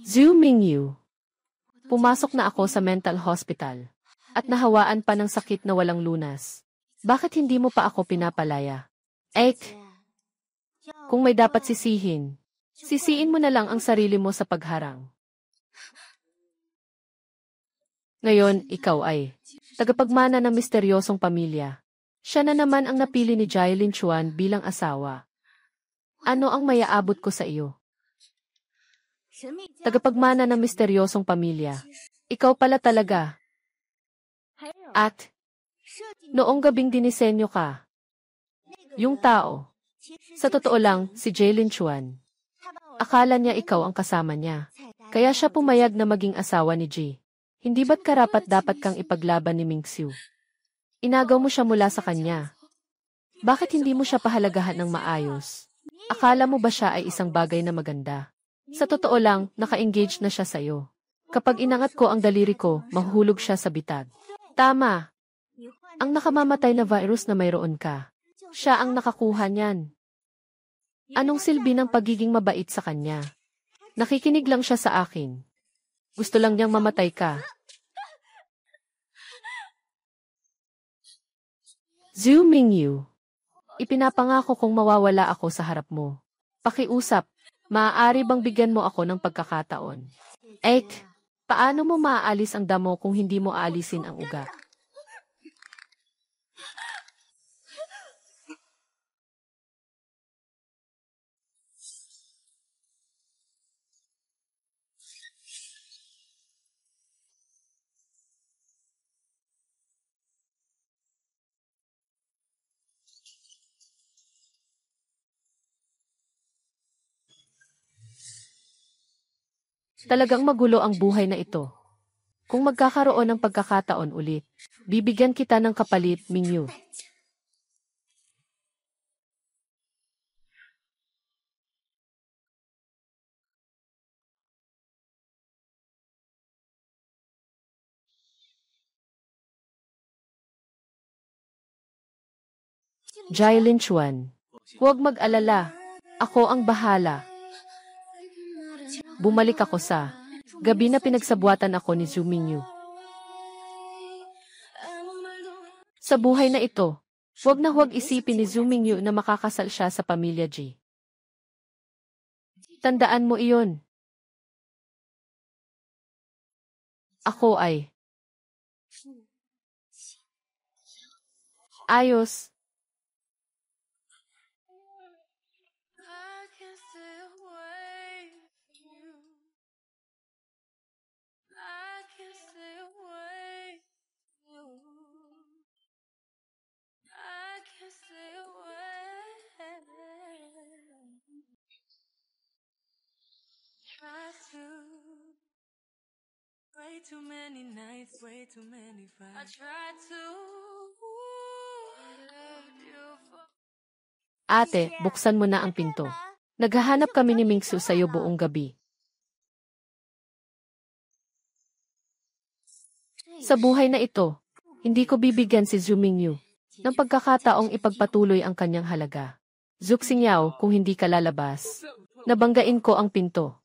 Zhu Mingyu. Pumasok na ako sa mental hospital. At nahawaan pa ng sakit na walang lunas. Bakit hindi mo pa ako pinapalaya? Kung may dapat sisihin, sisiin mo na lang ang sarili mo sa pagharang. Ngayon, ikaw ay tagapagmana ng misteryosong pamilya. Siya na naman ang napili ni Jailin Chuan bilang asawa. Ano ang mayaabot ko sa iyo? Tagapagmana ng misteryosong pamilya. Ikaw pala talaga. At, noong gabing dinisenyo ka, yung tao, sa totoo lang, si Jailin Chuan. Akala niya ikaw ang kasama niya. Kaya siya pumayag na maging asawa ni Ji. Hindi ba't karapat-dapat kang ipaglaban ni Mingxiu? Inagaw mo siya mula sa kanya. Bakit hindi mo siya pahalagahan ng maayos? Akala mo ba siya ay isang bagay na maganda? Sa totoo lang, naka-engage na siya sa'yo. Kapag inangat ko ang daliri ko, mahuhulog siya sa bitag. Tama. Ang nakamamatay na virus na mayroon ka. Siya ang nakakuha niyan. Anong silbi ng pagiging mabait sa kanya? Nakikinig lang siya sa akin. Gusto lang niyang mamatay ka. Zhu Mingyu. Ipinapangako kong mawawala ako sa harap mo. Pakiusap, maaari bang bigyan mo ako ng pagkakataon? Paano mo maaalis ang damo kung hindi mo aalisin ang ugat? Talagang magulo ang buhay na ito. Kung magkakaroon ng pagkakataon ulit, bibigyan kita ng kapalit, Mingyu. Jailin Chuan. Huwag mag-alala. Ako ang bahala. Bumalik ako sa gabi na pinagsabuatan ako ni Zhu Mingyu. Sa buhay na ito, huwag isipin ni Zhu Mingyu na makakasal siya sa pamilya Ji. Tandaan mo iyon. Ako ay ayos. Way too many nights, way too many fights. I tried to love you for... Ate, buksan mo na ang pinto. Naghahanap kami ni Mingxiu sa'yo buong gabi. Sa buhay na ito, hindi ko bibigyan si Zhu Mingyu ng pagkakataong ipagpatuloy ang kanyang halaga. Zhu Xingyao, kung hindi ka lalabas, nabanggain ko ang pinto.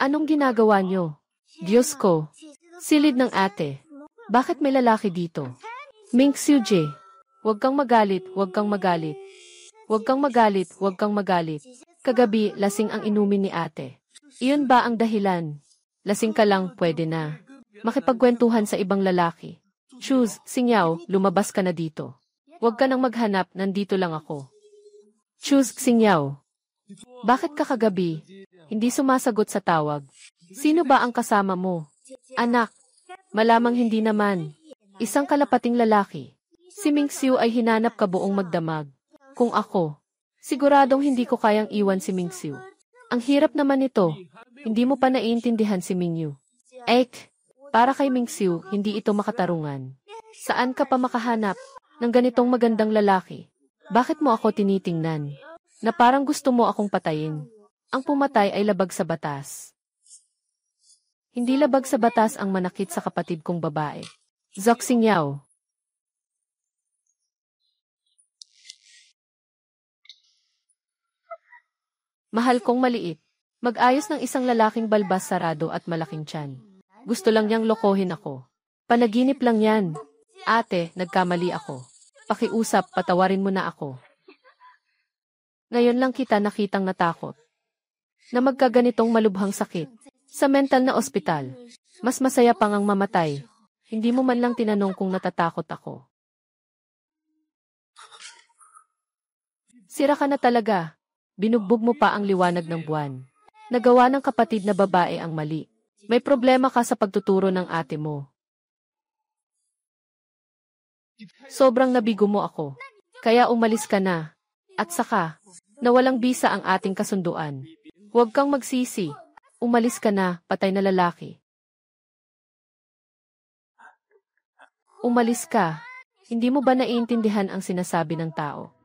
Anong ginagawa niyo? Diyos ko, silid ng ate. Bakit may lalaki dito? Mingxiu Ji, huwag kang magalit, huwag kang magalit. Huwag kang magalit, huwag kang magalit. Kagabi, lasing ang inumin ni ate. Iyon ba ang dahilan? Lasing ka lang, pwede na. Makipagkwentuhan sa ibang lalaki. Choose, Xingyao, lumabas ka na dito. Huwag ka nang maghanap, nandito lang ako. Choose, Xingyao. Bakit ka kagabi? Hindi sumasagot sa tawag. Sino ba ang kasama mo? Anak, malamang hindi naman. Isang kalapating lalaki. Si Mingxiu ay hinanap ka buong magdamag. Kung ako, siguradong hindi ko kayang iwan si Mingxiu. Ang hirap naman nito. Hindi mo pa naiintindihan si Mingyu. Para kay Mingxiu, hindi ito makatarungan. Saan ka pa makahanap ng ganitong magandang lalaki? Bakit mo ako tinitingnan? Na parang gusto mo akong patayin. Ang pumatay ay labag sa batas. Hindi labag sa batas ang manakit sa kapatid kong babae. Zhu Xingyao. Mahal kong maliit. Mag-ayos ng isang lalaking balbas sarado at malaking tiyan. Gusto lang niyang lokohin ako. Panaginip lang yan. Ate, nagkamali ako. Pakiusap, patawarin mo na ako. Ngayon lang kita nakitang natakot. Na magkaganitong malubhang sakit. Sa mental na ospital. Mas masaya pang ang mamatay. Hindi mo man lang tinanong kung natatakot ako. Sira ka na talaga. Binugbog mo pa ang liwanag ng buwan. Nagawa ng kapatid na babae ang mali. May problema ka sa pagtuturo ng ate mo. Sobrang nabigo mo ako. Kaya umalis ka na. At saka, nawalang bisa ang ating kasunduan. Huwag kang magsisi. Umalis ka na, patay na lalaki. Umalis ka. Hindi mo ba naiintindihan ang sinasabi ng tao?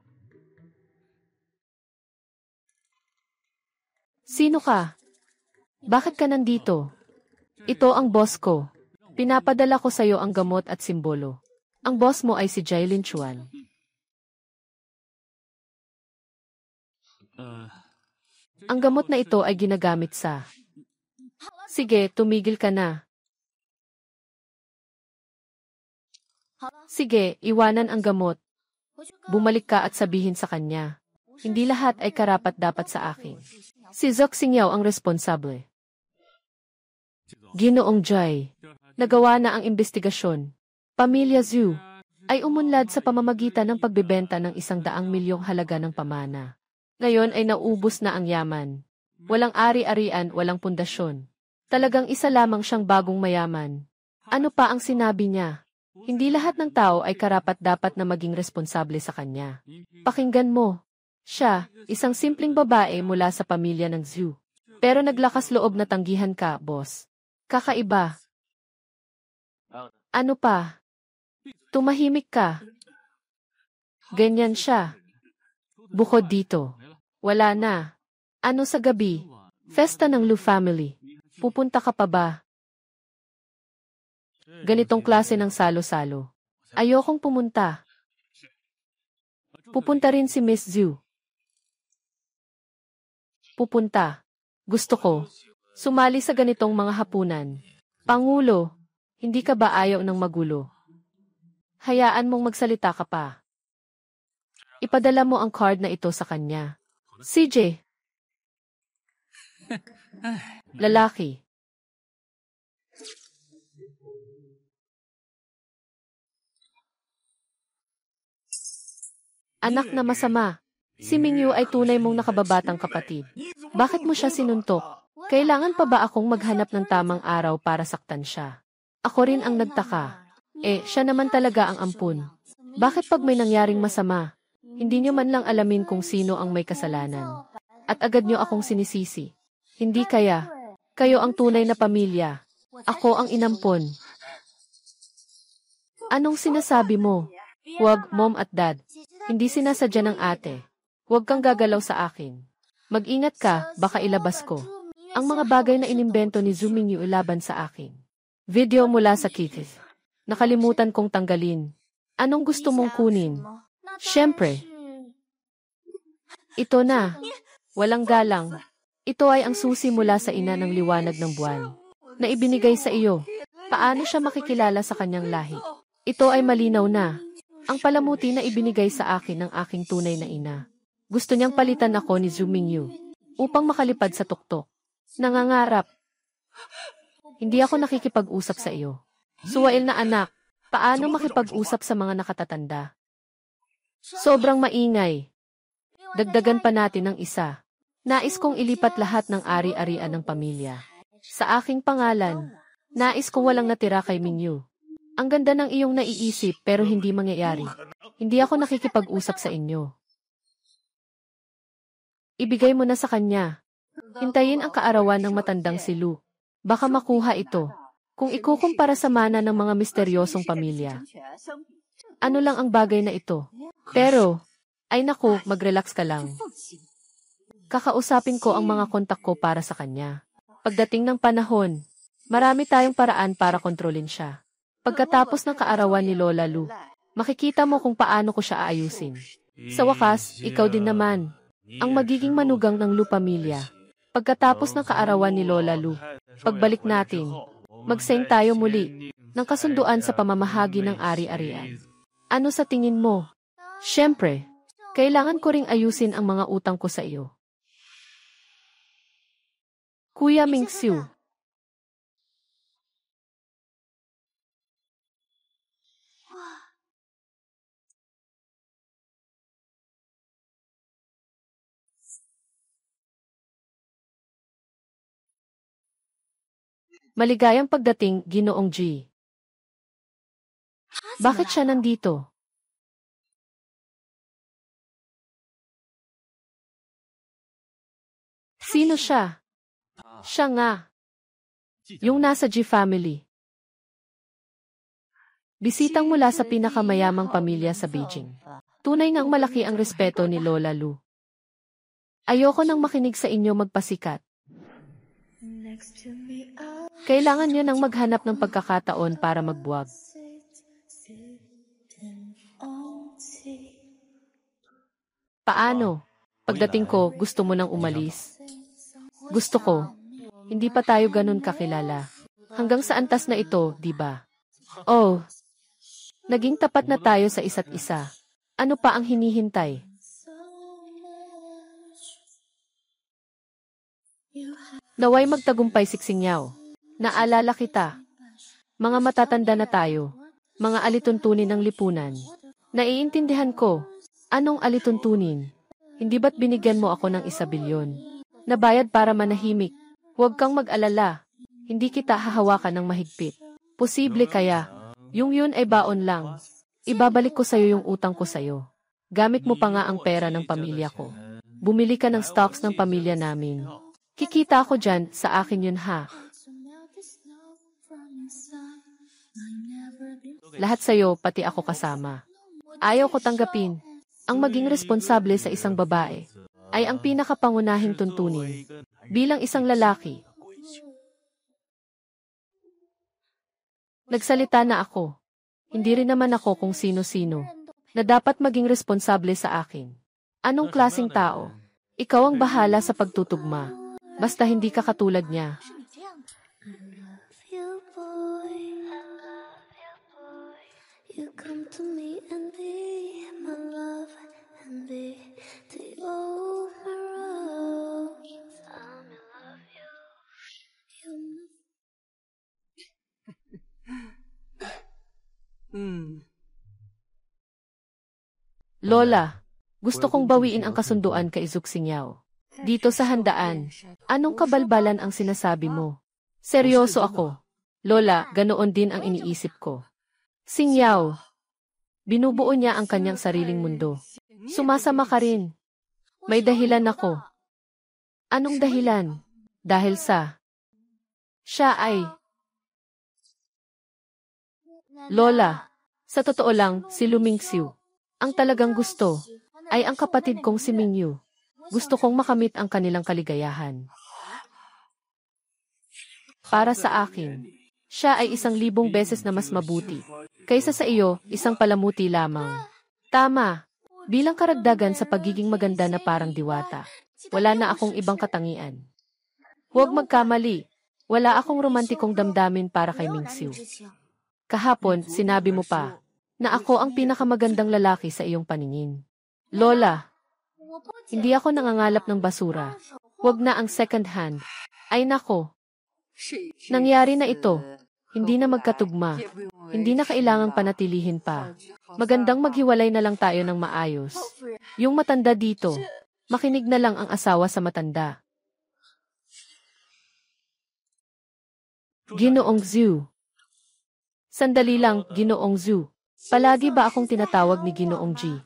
Sino ka? Bakit ka nandito? Ito ang boss ko. Pinapadala ko sa'yo ang gamot at simbolo. Ang boss mo ay si Jailin Chuan. Ang gamot na ito ay ginagamit sa... Sige, tumigil ka na. Sige, iwanan ang gamot. Bumalik ka at sabihin sa kanya. Hindi lahat ay karapat-dapat sa akin. Si Zoxingyao ang responsable. Ginoong Jai, nagawa na ang investigasyon. Pamilya Zhu ay umunlad sa pamamagitan ng pagbebenta ng 100 milyong halaga ng pamana. Ngayon ay naubos na ang yaman. Walang ari-arian, walang pundasyon. Talagang isa lamang siyang bagong mayaman. Ano pa ang sinabi niya? Hindi lahat ng tao ay karapat-dapat na maging responsable sa kanya. Pakinggan mo. Siya, isang simpleng babae mula sa pamilya ng Zhu. Pero naglakas loob na tanggihan ka, boss. Kakaiba. Ano pa? Tumahimik ka. Ganyan siya. Bukod dito. Wala na. Ano sa gabi? Festa ng Lu family. Pupunta ka pa ba? Ganitong klase ng salo-salo. Ayokong pumunta. Pupunta rin si Miss Zhu. Pupunta. Gusto ko. Sumali sa ganitong mga hapunan. Pangulo, hindi ka ba ayaw ng magulo? Hayaan mong magsalita ka pa. Ipadala mo ang card na ito sa kanya. CJ. Lalaki. Anak na masama. Si Mingyu ay tunay mong nakababatang kapatid. Bakit mo siya sinuntok? Kailangan pa ba akong maghanap ng tamang araw para saktan siya? Ako rin ang nagtaka. Siya naman talaga ang ampun. Bakit pag may nangyaring masama, hindi niyo man lang alamin kung sino ang may kasalanan? At agad niyo akong sinisisi. Hindi kaya. Kayo ang tunay na pamilya. Ako ang inampon. Anong sinasabi mo? Huwag, mom at dad. Hindi sinasadya ng ate. Huwag kang gagalaw sa akin. Mag-ingat ka, baka ilabas ko. Ang mga bagay na inimbento ni Zhu Mingyu ilaban sa akin. Video mula sa Kitith. Nakalimutan kong tanggalin. Anong gusto mong kunin? Siyempre. Ito na. Walang galang. Ito ay ang susi mula sa ina ng liwanag ng buwan. Na ibinigay sa iyo. Paano siya makikilala sa kanyang lahi? Ito ay malinaw na. Ang palamuti na ibinigay sa akin ng aking tunay na ina. Gusto niyang palitan ako ni Zhu Mingyu upang makalipad sa tuktok. Nangangarap. Hindi ako nakikipag-usap sa iyo. Suwail na anak, paano makipag-usap sa mga nakatatanda? Sobrang maingay. Dagdagan pa natin ng isa. Nais kong ilipat lahat ng ari-arian ng pamilya. Sa aking pangalan, nais kong walang natira kay Mingyu. Ang ganda ng iyong naiisip pero hindi mangyayari. Hindi ako nakikipag-usap sa inyo. Ibigay mo na sa kanya. Hintayin ang kaarawan ng matandang si Lu. Baka makuha ito. Kung ikukumpara sa mana ng mga misteryosong pamilya. Ano lang ang bagay na ito? Pero, ay naku, mag-relax ka lang. Kakausapin ko ang mga kontak ko para sa kanya. Pagdating ng panahon, marami tayong paraan para kontrolin siya. Pagkatapos ng kaarawan ni Lola Lu, makikita mo kung paano ko siya aayusin. Sa wakas, ikaw din naman. Ang magiging manugang ng Lu pamilya. Pagkatapos ng kaarawan ni Lola Lu, pagbalik natin, mag-sign tayo muli ng kasunduan sa pamamahagi ng ari-arian. Ano sa tingin mo? Siyempre, kailangan ko ring ayusin ang mga utang ko sa iyo. Kuya Mingxiu. Maligayang pagdating, Ginoong G. Bakit siya nandito? Sino siya? Siya nga. Yung nasa G family. Bisitang mula sa pinakamayamang pamilya sa Beijing. Tunay ngang malaki ang respeto ni Lola Lu. Ayoko nang makinig sa inyo magpasikat. Kailangan niya nang maghanap ng pagkakataon para magbuwag. Paano? Pagdating ko, gusto mo nang umalis? Gusto ko. Hindi pa tayo ganun kakilala. Hanggang sa antas na ito, di ba? Oh, naging tapat na tayo sa isa't isa. Ano pa ang hinihintay? Naway magtagumpay Siksingyaw. Naalala kita. Mga matatanda na tayo. Mga alituntunin ng lipunan. Naiintindihan ko. Anong alituntunin? Hindi ba't binigyan mo ako ng 1 bilyon? Nabayad para manahimik. Huwag kang mag-alala. Hindi kita hahawakan ng mahigpit. Posible kaya. Yung yun ay baon lang. Ibabalik ko sa'yo yung utang ko sa'yo. Gamit mo pa nga ang pera ng pamilya ko. Bumili ka ng stocks ng pamilya namin. Kikita ako dyan, sa akin yun ha. Lahat sa'yo, pati ako kasama. Ayaw ko tanggapin. Ang maging responsable sa isang babae ay ang pinakapangunahing tuntunin. Bilang isang lalaki. Nagsalita na ako. Hindi rin naman ako kung sino-sino na dapat maging responsable sa akin. Anong klaseng tao? Ikaw ang bahala sa pagtutugma. Basta hindi ka katulad niya. Lola, gusto kong bawiin ang kasunduan kay Zuxingyaw. Dito sa handaan, anong kabalbalan ang sinasabi mo? Seryoso ako. Lola, ganoon din ang iniisip ko. Xingyaw, binubuo niya ang kanyang sariling mundo. Sumasama ka rin. May dahilan ako. Anong dahilan? Dahil sa... Siya ay... Lola, sa totoo lang, si Lu Mingxiu. Ang talagang gusto ay ang kapatid kong si Mingyu. Gusto kong makamit ang kanilang kaligayahan. Para sa akin, siya ay 1,000 beses na mas mabuti. Kaysa sa iyo, isang palamuti lamang. Tama. Bilang karagdagan sa pagiging maganda na parang diwata, wala na akong ibang katangian. Huwag magkamali. Wala akong romantikong damdamin para kay Mingxiu. Kahapon, sinabi mo pa na ako ang pinakamagandang lalaki sa iyong paningin. Lola, hindi ako nangangalap ng basura. Huwag na ang second hand. Ay nako. Nangyari na ito. Hindi na magkatugma. Hindi na kailangang panatilihin pa. Magandang maghiwalay na lang tayo ng maayos. Yung matanda dito, makinig na lang ang asawa sa matanda. Ginoong Zhu. Sandali lang, Ginoong Zhu. Palagi ba akong tinatawag ni Ginoong G?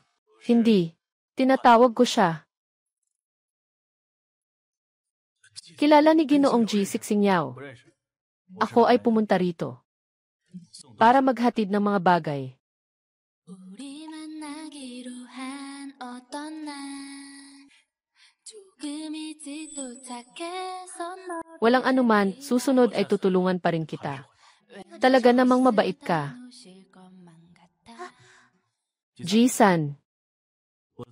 Hindi. Tinatawag ko siya. Kilala ni Ginoong G Siksingyaw. Ako ay pumunta rito para maghatid ng mga bagay. Walang anuman, susunod ay tutulungan pa rin kita. Talaga namang mabait ka. Ji-san.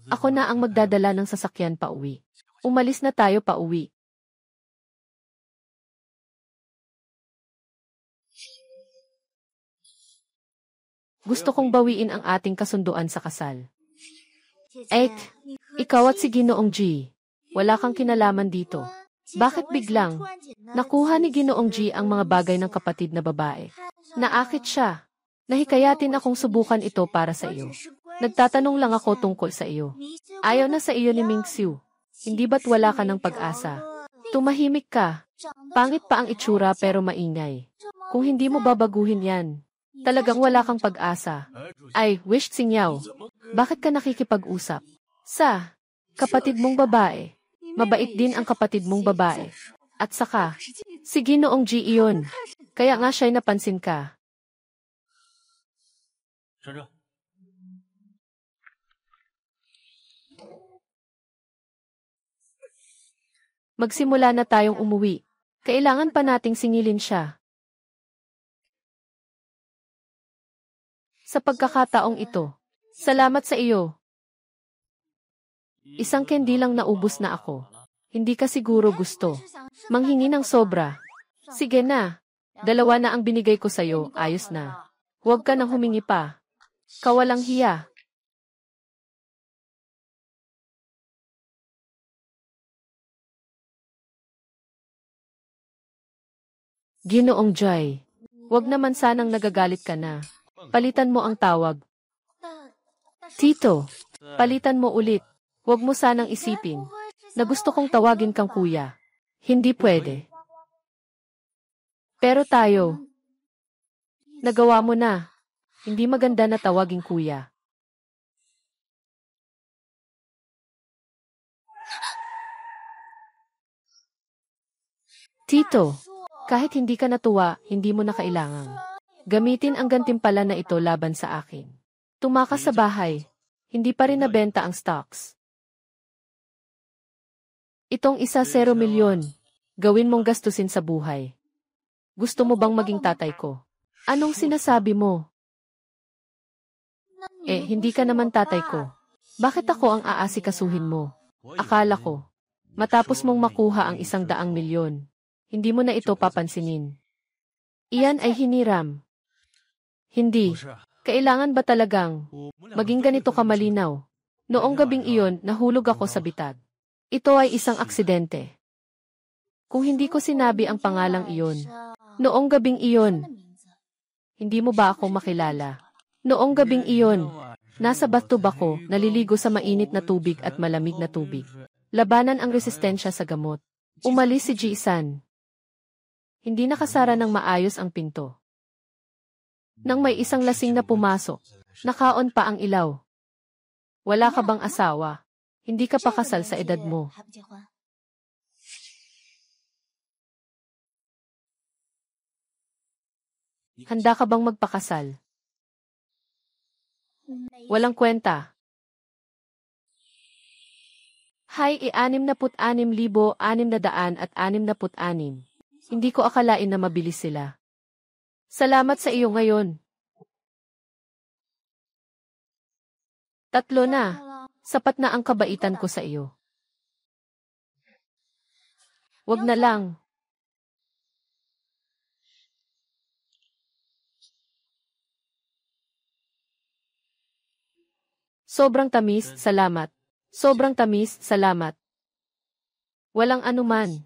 Ako na ang magdadala ng sasakyan pa uwi. Umalis na tayo pa uwi. Gusto kong bawiin ang ating kasunduan sa kasal. Ek, ikaw at si Ginoong G. Wala kang kinalaman dito. Bakit biglang? Nakuha ni Ginoong G ang mga bagay ng kapatid na babae. Naakit siya. Nahikayatin akong subukan ito para sa iyo. Nagtatanong lang ako tungkol sa iyo. Ayaw na sa iyo ni Mingxiu. Hindi ba't wala ka ng pag-asa? Tumahimik ka. Pangit pa ang itsura pero maingay. Kung hindi mo babaguhin yan, talagang wala kang pag-asa. Ay, Wish Xingyao, bakit ka nakikipag-usap? Sa kapatid mong babae. Mabait din ang kapatid mong babae. At saka, si Ginoong G iyon. Kaya nga siya'y napansin ka. 珊珊， Magsimula na tayong umuwi. Kailangan pa nating singilin siya. Sa pagkakataong ito, salamat sa iyo. Isang candy lang naubos na ako. Hindi ka siguro gusto. Manghingi ng sobra. Sige na. 2 na ang binigay ko sa'yo, ayos na. Huwag ka nang humingi pa. Kawalang hiya. Ginoong Joy, wag naman sanang nagagalit ka na. Palitan mo ang tawag. Tito, palitan mo ulit. Huwag mo sanang isipin na gusto kong tawagin kang kuya. Hindi pwede. Pero tayo, nagawa mo na. Hindi maganda na tawaging kuya. Tito, kahit hindi ka natuwa, hindi mo na kailangang gamitin ang gantimpala na ito laban sa akin. Tumakas sa bahay. Hindi pa rin nabenta ang stocks. Itong 1-0 milyon. Gawin mong gastusin sa buhay. Gusto mo bang maging tatay ko? Anong sinasabi mo? Hindi ka naman tatay ko. Bakit ako ang aasikasuhin mo? Akala ko, matapos mong makuha ang 100 milyon, hindi mo na ito papansinin. Iyan ay hiniram. Hindi. Kailangan ba talagang maging ganito kamalinaw? Noong gabing iyon, nahulog ako sa bitag. Ito ay isang aksidente. Kung hindi ko sinabi ang pangalang iyon, noong gabing iyon, hindi mo ba ako makilala? Noong gabing iyon, nasa bathtub ako, naliligo sa mainit na tubig at malamig na tubig. Labanan ang resistensya sa gamot. Umalis si Ji-san. Hindi nakasara ng maayos ang pinto. Nang may isang lasing na pumasok, nakaon pa ang ilaw. Wala ka bang asawa? Hindi ka pa kasal sa edad mo. Handa ka bang magpakasal? Walang kwenta. Hay, 66,666. Hindi ko akalain na mabilis sila. Salamat sa iyo ngayon. 3 na. Sapat na ang kabaitan ko sa iyo. Wag na lang. Sobrang tamis, salamat. Sobrang tamis, salamat. Walang anuman.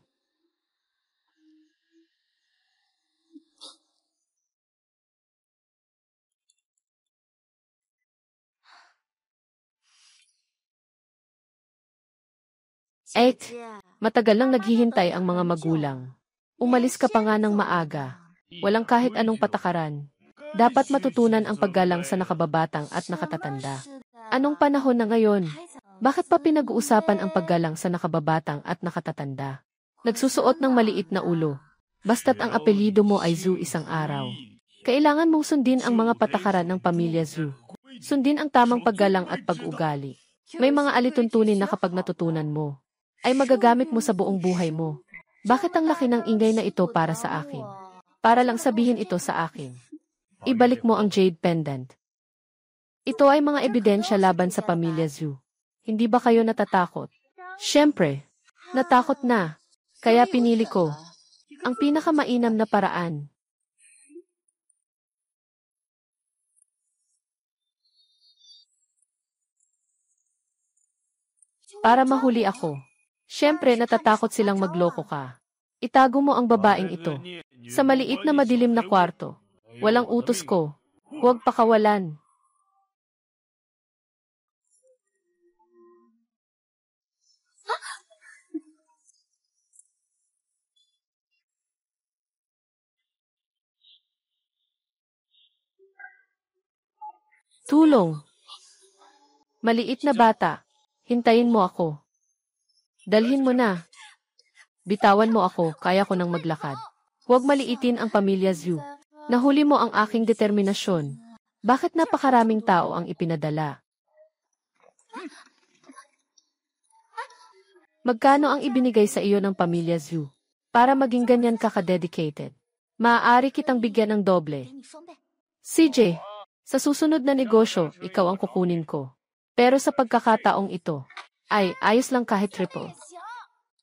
Matagal lang naghihintay ang mga magulang. Umalis ka pa nga ng maaga. Walang kahit anong patakaran. Dapat matutunan ang paggalang sa nakababatang at nakatatanda. Anong panahon na ngayon? Bakit pa pinag-uusapan ang paggalang sa nakababatang at nakatatanda? Nagsusuot ng maliit na ulo. Basta't ang apelyido mo ay Zhu isang araw. Kailangan mong sundin ang mga patakaran ng pamilya Zhu. Sundin ang tamang paggalang at pag-ugali. May mga alituntunin na kapag natutunan mo, ay magagamit mo sa buong buhay mo. Bakit ang laki ng ingay na ito para sa akin? Para lang sabihin ito sa akin. Ibalik mo ang jade pendant. Ito ay mga ebidensya laban sa pamilya Zhu. Hindi ba kayo natatakot? Siyempre, natakot na. Kaya pinili ko ang pinakamainam na paraan. para mahuli ako. Siyempre natatakot silang magloko ka. Itago mo ang babaeng ito. Sa maliit na madilim na kwarto. Walang utos ko. Huwag pakawalan. Tulong. Maliit na bata. Hintayin mo ako. Dalhin mo na. Bitawan mo ako, kaya ko nang maglakad. Huwag maliitin ang pamilya Zhu. Nahuli mo ang aking determinasyon. Bakit napakaraming tao ang ipinadala? Magkano ang ibinigay sa iyo ng pamilya Zhu? Para maging ganyan ka ka-dedicated. Maaari kitang bigyan ng doble. CJ, sa susunod na negosyo, ikaw ang kukunin ko. Pero sa pagkakataong ito, ay ayos lang kahit triple.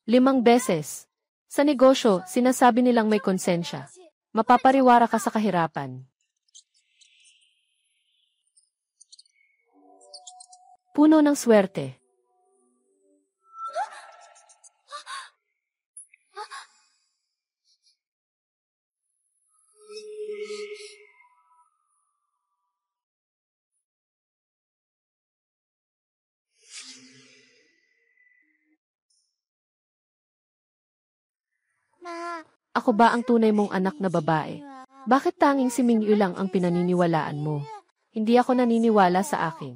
5 beses. Sa negosyo, sinasabi nilang may konsensya. Mapapariwara ka sa kahirapan. Puno ng swerte. Ako ba ang tunay mong anak na babae? Bakit tanging si Mingyu lang ang pinaniniwalaan mo? Hindi ako naniniwala sa akin.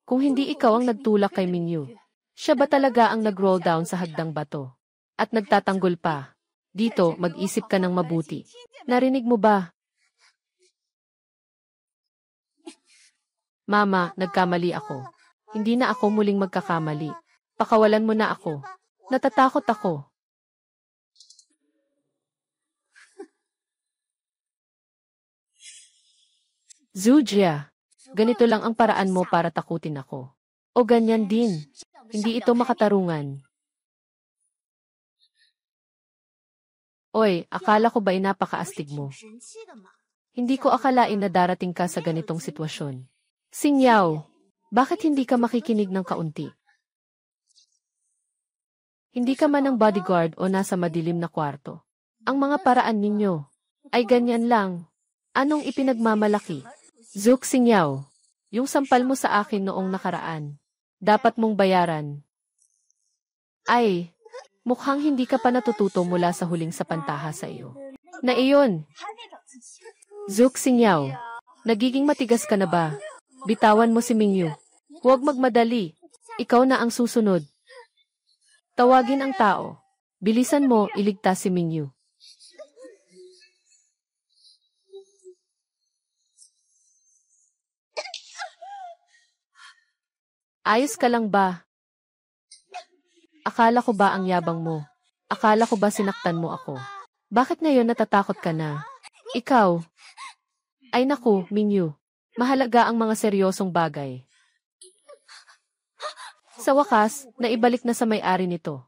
Kung hindi ikaw ang nagtulak kay Mingyu, siya ba talaga ang nag-roll down sa hagdang bato? At nagtatanggol pa. Dito, mag-isip ka ng mabuti. Narinig mo ba? Mama, nagkamali ako. Hindi na ako muling magkakamali. Pakawalan mo na ako. Natatakot ako. Zujia, ganito lang ang paraan mo para takutin ako. O ganyan din. Hindi ito makatarungan. Oy, akala ko ba'y napakaastig mo? Hindi ko akalain na darating ka sa ganitong sitwasyon. Singyaw, bakit hindi ka makikinig ng kaunti? Hindi ka man ng bodyguard o nasa madilim na kwarto. Ang mga paraan ninyo ay ganyan lang. Anong ipinagmamalaki? Zuk Singyaw, yung sampal mo sa akin noong nakaraan, dapat mong bayaran. Ay, mukhang hindi ka pa natututo mula sa huling sapantaha sa iyo. Na iyon. Zuk Singyaw, nagiging matigas ka na ba? Bitawan mo si Mingyu. Huwag magmadali. Ikaw na ang susunod. Tawagin ang tao. Bilisan mo, iligtas si Mingyu. Ayos ka lang ba? Akala ko ba ang yabang mo? Akala ko ba sinaktan mo ako? Bakit ngayon natatakot ka na? Ikaw? Ay naku, Mingyu. Mahalaga ang mga seryosong bagay. Sa wakas, naibalik na sa may-ari nito.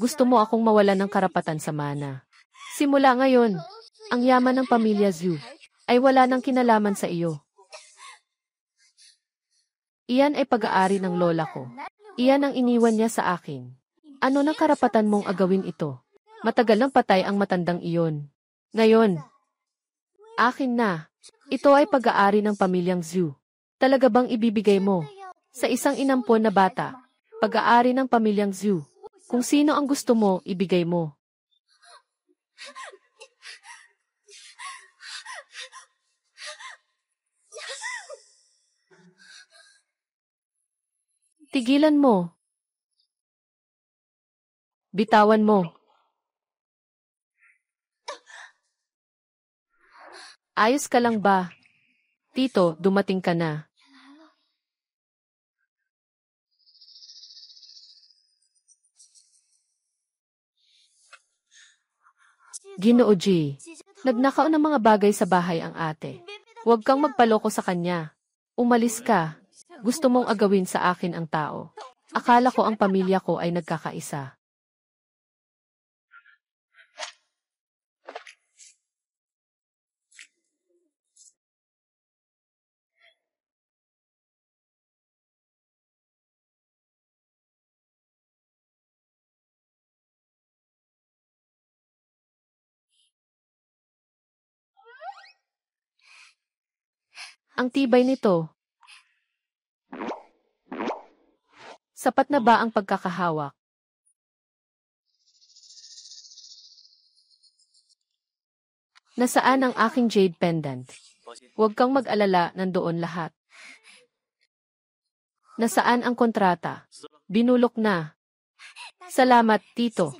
Gusto mo akong mawalan ng karapatan sa mana. Simula ngayon, ang yaman ng pamilya Zhu ay wala nang kinalaman sa iyo. Iyan ay pag-aari ng lola ko. Iyan ang iniwan niya sa akin. Ano ng karapatan mong agawin ito? Matagal nang patay ang matandang iyon. Ngayon, akin na. Ito ay pag-aari ng pamilyang Zhu. Talaga bang ibibigay mo sa isang inampon na bata? Pag-aari ng pamilyang Zhu. Kung sino ang gusto mo, ibigay mo. Tigilan mo. Bitawan mo. Ayos ka lang ba? Tito, dumating ka na. Ginoo G. Nagnakaw ng mga bagay sa bahay ang ate. Huwag kang magpaloko sa kanya. Umalis ka. Gusto mong agawin sa akin ang tao. Akala ko ang pamilya ko ay nagkakaisa. Ang tibay nito. Sapat na ba ang pagkakahawak? Nasaan ang aking jade pendant? Huwag kang mag-alala, nandoon lahat. Nasaan ang kontrata? Binulok na. Salamat, Tito.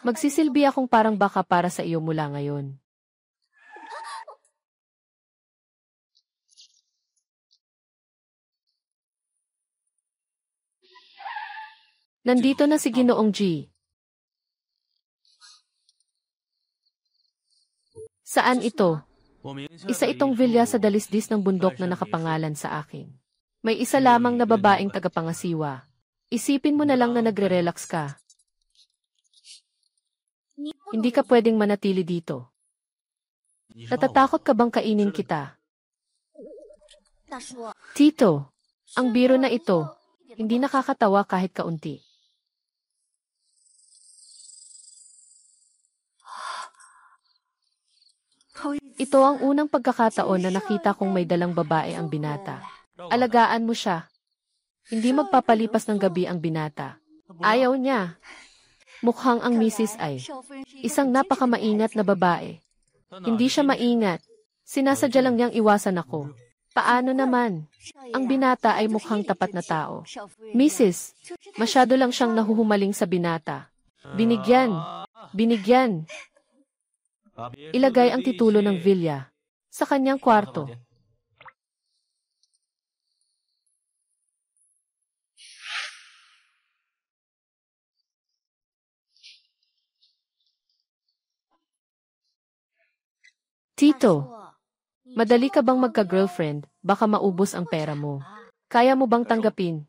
Magsisilbi akong parang baka para sa iyo mula ngayon. Nandito na si Ginoong G. Saan ito? Isa itong villa sa dalisdis ng bundok na nakapangalan sa akin. May isa lamang na babaeng tagapangasiwa. Isipin mo na lang na nagre-relax ka. Hindi ka pwedeng manatili dito. Natatakot ka bang kainin kita? Tito, ang biro na ito, hindi nakakatawa kahit kaunti. Ito ang unang pagkakataon na nakita kong may dalang babae ang binata. Alagaan mo siya. Hindi magpapalipas ng gabi ang binata. Ayaw niya. Mukhang ang misis ay isang napakamaingat na babae. Hindi siya maingat. Sinasadya lang niyang iwasan ako. Paano naman? Ang binata ay mukhang tapat na tao. Misis, masyado lang siyang nahuhumaling sa binata. Binigyan. Binigyan. Ilagay ang titulo ng villa sa kanyang kwarto. Tito, madali ka bang magka-girlfriend? Baka maubos ang pera mo. Kaya mo bang tanggapin?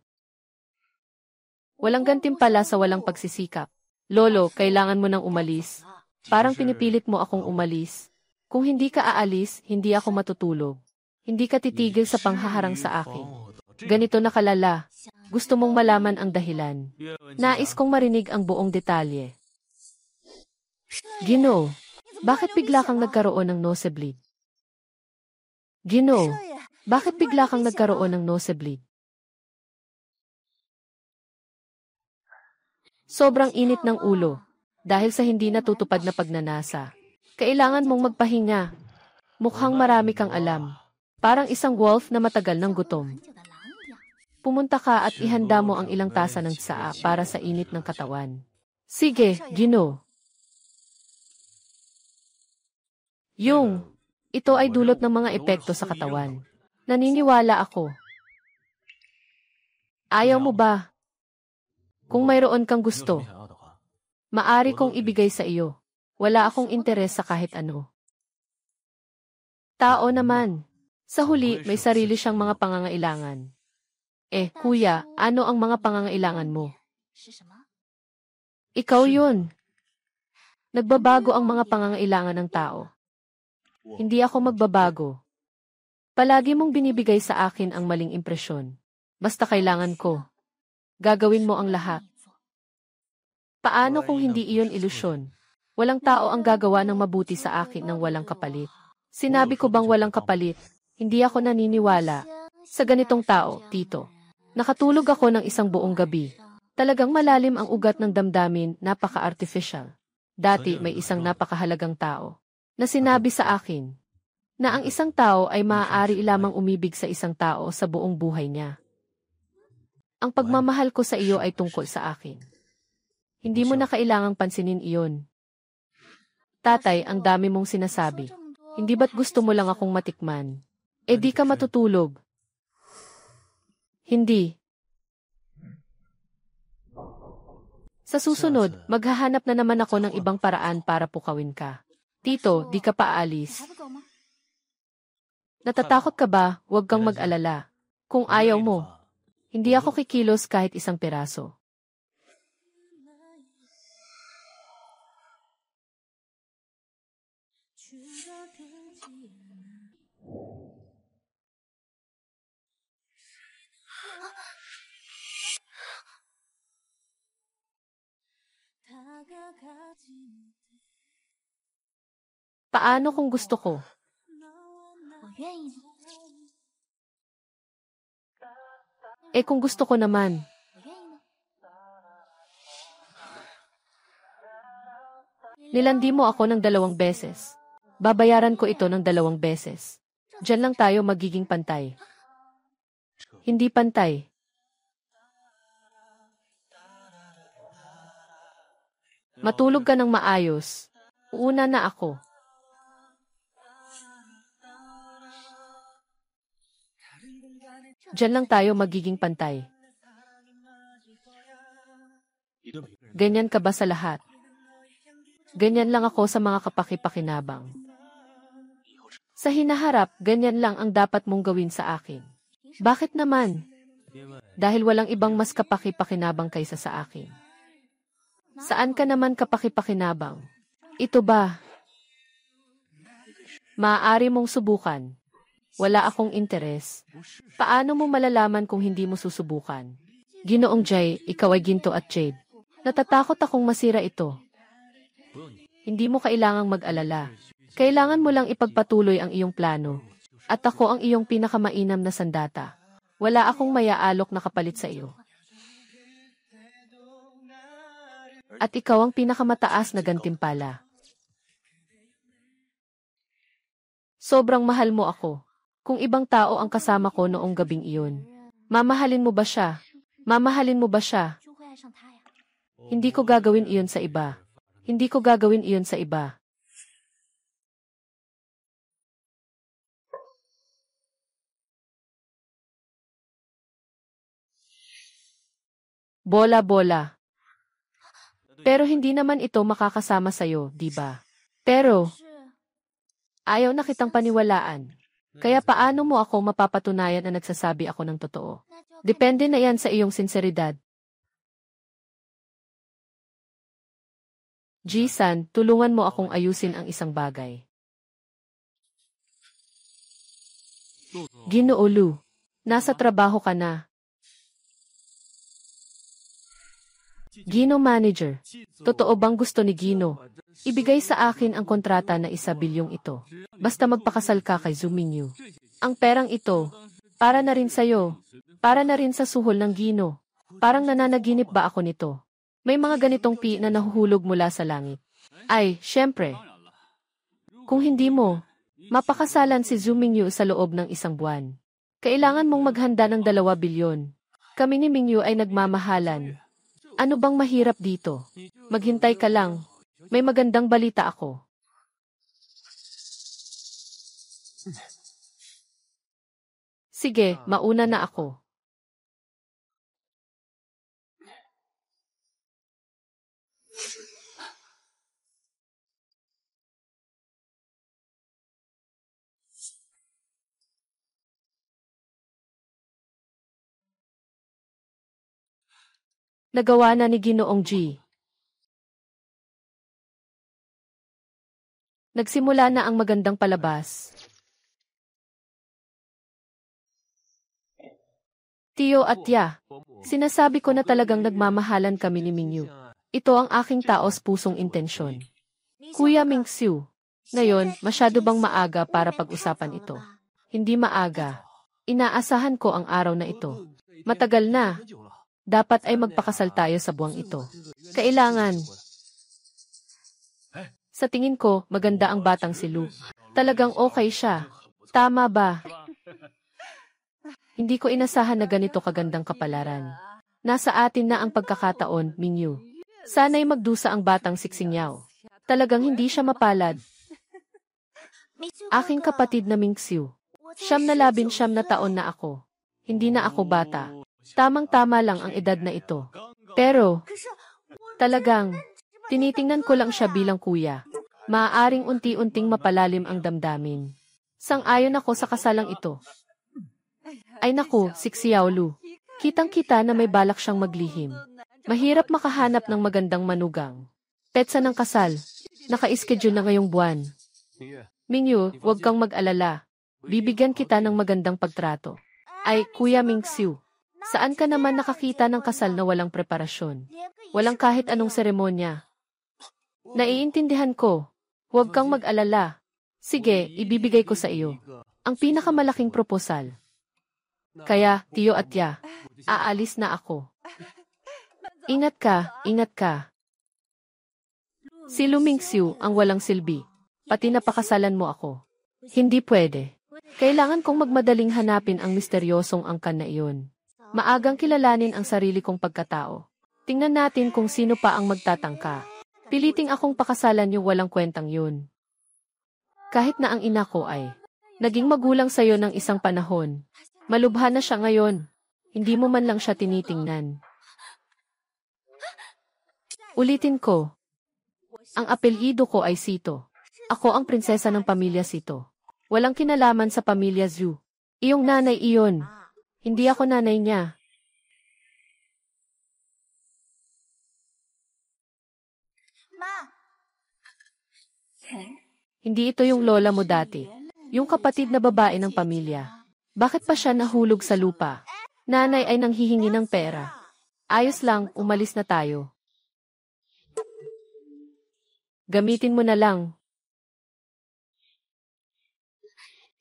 Walang gantimpala sa walang pagsisikap. Lolo, kailangan mo nang umalis. Parang pinipilit mo akong umalis. Kung hindi ka aalis, hindi ako matutulog. Hindi ka titigil sa panghaharang sa akin. Ganito na kalala. Gusto mong malaman ang dahilan. Nais kong marinig ang buong detalye. Ginoo, bakit bigla kang nagkaroon ng nosebleed? Ginoo, bakit bigla kang nagkaroon ng nosebleed? Sobrang init ng ulo. Dahil sa hindi natutupad na pagnanasa. Kailangan mong magpahinga. Mukhang marami kang alam. Parang isang wolf na matagal ng gutom. Pumunta ka at ihanda mo ang ilang tasa ng tsaa para sa init ng katawan. Sige, Ginoo. Ito ay dulot ng mga epekto sa katawan. Naniniwala ako. Ayaw mo ba? Kung mayroon kang gusto, maari kong ibigay sa iyo. Wala akong interes sa kahit ano. Tao naman. Sa huli, may sarili siyang mga pangangailangan. Kuya, ano ang mga pangangailangan mo? Ikaw yun. Nagbabago ang mga pangangailangan ng tao. Hindi ako magbabago. Palagi mong binibigay sa akin ang maling impresyon. Basta kailangan ko. Gagawin mo ang lahat. Paano kung hindi iyon ilusyon? Walang tao ang gagawa ng mabuti sa akin ng walang kapalit. Sinabi ko bang walang kapalit? Hindi ako naniniwala sa ganitong tao, Tito. Nakatulog ako ng isang buong gabi. Talagang malalim ang ugat ng damdamin, napaka-artificial. Dati may isang napakahalagang tao na sinabi sa akin na ang isang tao ay maaari lamang umibig sa isang tao sa buong buhay niya. Ang pagmamahal ko sa iyo ay tungkol sa akin. Hindi mo na kailangang pansinin iyon. Tatay, ang dami mong sinasabi. Hindi ba't gusto mo lang akong matikman? Di ka matutulog. Hindi. Sa susunod, maghahanap na naman ako ng ibang paraan para pukawin ka. Tito, di ka pa aalis. Natatakot ka ba? Huwag kang mag-alala. Kung ayaw mo, hindi ako kikilos kahit isang piraso. Paano kung gusto ko? Kung gusto ko naman. Nilandi mo ako ng 2 beses. Babayaran ko ito ng 2 beses. Diyan lang tayo magiging pantay. Hindi pantay. Matulog ka ng maayos. Uuna na ako. Diyan lang tayo magiging pantay. Ganyan ka ba sa lahat? Ganyan lang ako sa mga kapaki-pakinabang. Sa hinaharap, ganyan lang ang dapat mong gawin sa akin. Bakit naman? Dahil walang ibang mas kapaki-pakinabang kaysa sa akin. Saan ka naman kapaki-pakinabang? Ito ba? Maaari mong subukan. Wala akong interes. Paano mo malalaman kung hindi mo susubukan? Ginoong Jay, ikaw ay ginto at jade. Natatakot akong masira ito. Hindi mo kailangang mag-alala. Kailangan mo lang ipagpatuloy ang iyong plano. At ako ang iyong pinakamainam na sandata. Wala akong mayaalok na kapalit sa iyo. At ikaw ang pinakamataas na gantimpala. Sobrang mahal mo ako. Kung ibang tao ang kasama ko noong gabing iyon, mamahalin mo ba siya? Mamahalin mo ba siya? Hindi ko gagawin iyon sa iba. Hindi ko gagawin iyon sa iba. Bola-bola. Pero hindi naman ito makakasama sa'yo, di ba? Pero, ayaw na kitang paniwalaan. Kaya paano mo ako mapapatunayan na nagsasabi ako ng totoo? Depende na yan sa iyong sinseridad. Ji-san, tulungan mo akong ayusin ang isang bagay. Ginoo Lu, nasa trabaho ka na. Gino Manager, totoo bang gusto ni Gino? Ibigay sa akin ang kontrata na 1 bilyong ito. Basta magpakasal ka kay Zhu Mingyu. Ang perang ito, para na rin sa'yo. Para na rin sa suhol ng Gino. Parang nananaginip ba ako nito? May mga ganitong pi na nahuhulog mula sa langit. Ay, syempre. Kung hindi mo, mapakasalan si Zhu Mingyu sa loob ng 1 buwan. Kailangan mong maghanda ng 2 bilyon. Kami ni Mingyu ay nagmamahalan. Ano bang mahirap dito? Maghintay ka lang. May magandang balita ako. Sige, mauna na ako. Nagawa na ni Ginoong G. Nagsimula na ang magandang palabas. Tio at Tia, sinasabi ko na talagang nagmamahalan kami ni Mingyu. Ito ang aking taos-pusong intensyon. Kuya Mingxiu, ngayon, masyado bang maaga para pag-usapan ito? Hindi maaga. Inaasahan ko ang araw na ito. Matagal na. Dapat ay magpakasal tayo sa buwang ito. Kailangan. Sa tingin ko, maganda ang batang si Lu. Talagang okay siya. Tama ba? Hindi ko inasahan na ganito kagandang kapalaran. Nasa atin na ang pagkakataon, Mingyu. Sana'y magdusa ang batang Siksingyaw. Talagang hindi siya mapalad. Aking kapatid na Mingxiu. 19 na taon na ako. Hindi na ako bata. Tamang-tama lang ang edad na ito. Pero, talagang, tinitingnan ko lang siya bilang kuya. Maaaring unti-unting mapalalim ang damdamin. Sang-ayon ako sa kasalang ito. Ay naku, Sixiao Lu. Kitang-kita na may balak siyang maglihim. Mahirap makahanap ng magandang manugang. Petsa ng kasal. Naka-schedule na ngayong buwan. Mingyu, huwag kang mag-alala. Bibigyan kita ng magandang pagtrato. Ay, Kuya Mingxiu. Saan ka naman nakakita ng kasal na walang preparasyon? Walang kahit anong seremonya. Naiintindihan ko. Huwag kang mag-alala. Sige, ibibigay ko sa iyo ang pinakamalaking proposal. Kaya, tiyo at ya, aalis na ako. Ingat ka, ingat ka. Si Lu Mingxiu ang walang silbi. Pati napakasalan mo ako. Hindi pwede. Kailangan kong magmadaling hanapin ang misteryosong angkan na iyon. Maagang kilalanin ang sarili kong pagkatao. Tingnan natin kung sino pa ang magtatangka. Piliting akong pakasalan yung walang kwentang yun. Kahit na ang ina ko ay naging magulang sa'yo ng isang panahon. Malubha na siya ngayon. Hindi mo man lang siya tinitingnan. Ulitin ko. Ang apelyido ko ay Sito. Ako ang prinsesa ng pamilya Sito. Walang kinalaman sa pamilya Zhu. Iyong nanay iyon. Hindi ako nanay niya. Hindi ito yung lola mo dati. Yung kapatid na babae ng pamilya. Bakit pa siya nahulog sa lupa? Nanay ay nanghihingi ng pera. Ayos lang, umalis na tayo. Gamitin mo na lang.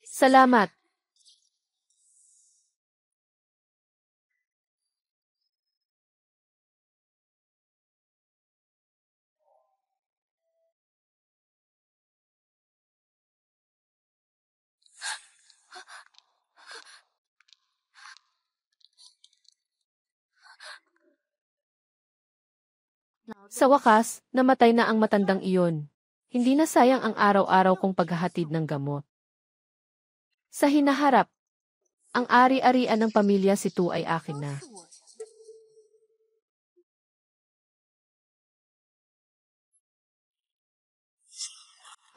Salamat. Sa wakas, namatay na ang matandang iyon. Hindi na sayang ang araw-araw kong paghahatid ng gamot. Sa hinaharap, ang ari-arian ng pamilya si Tu ay akin na.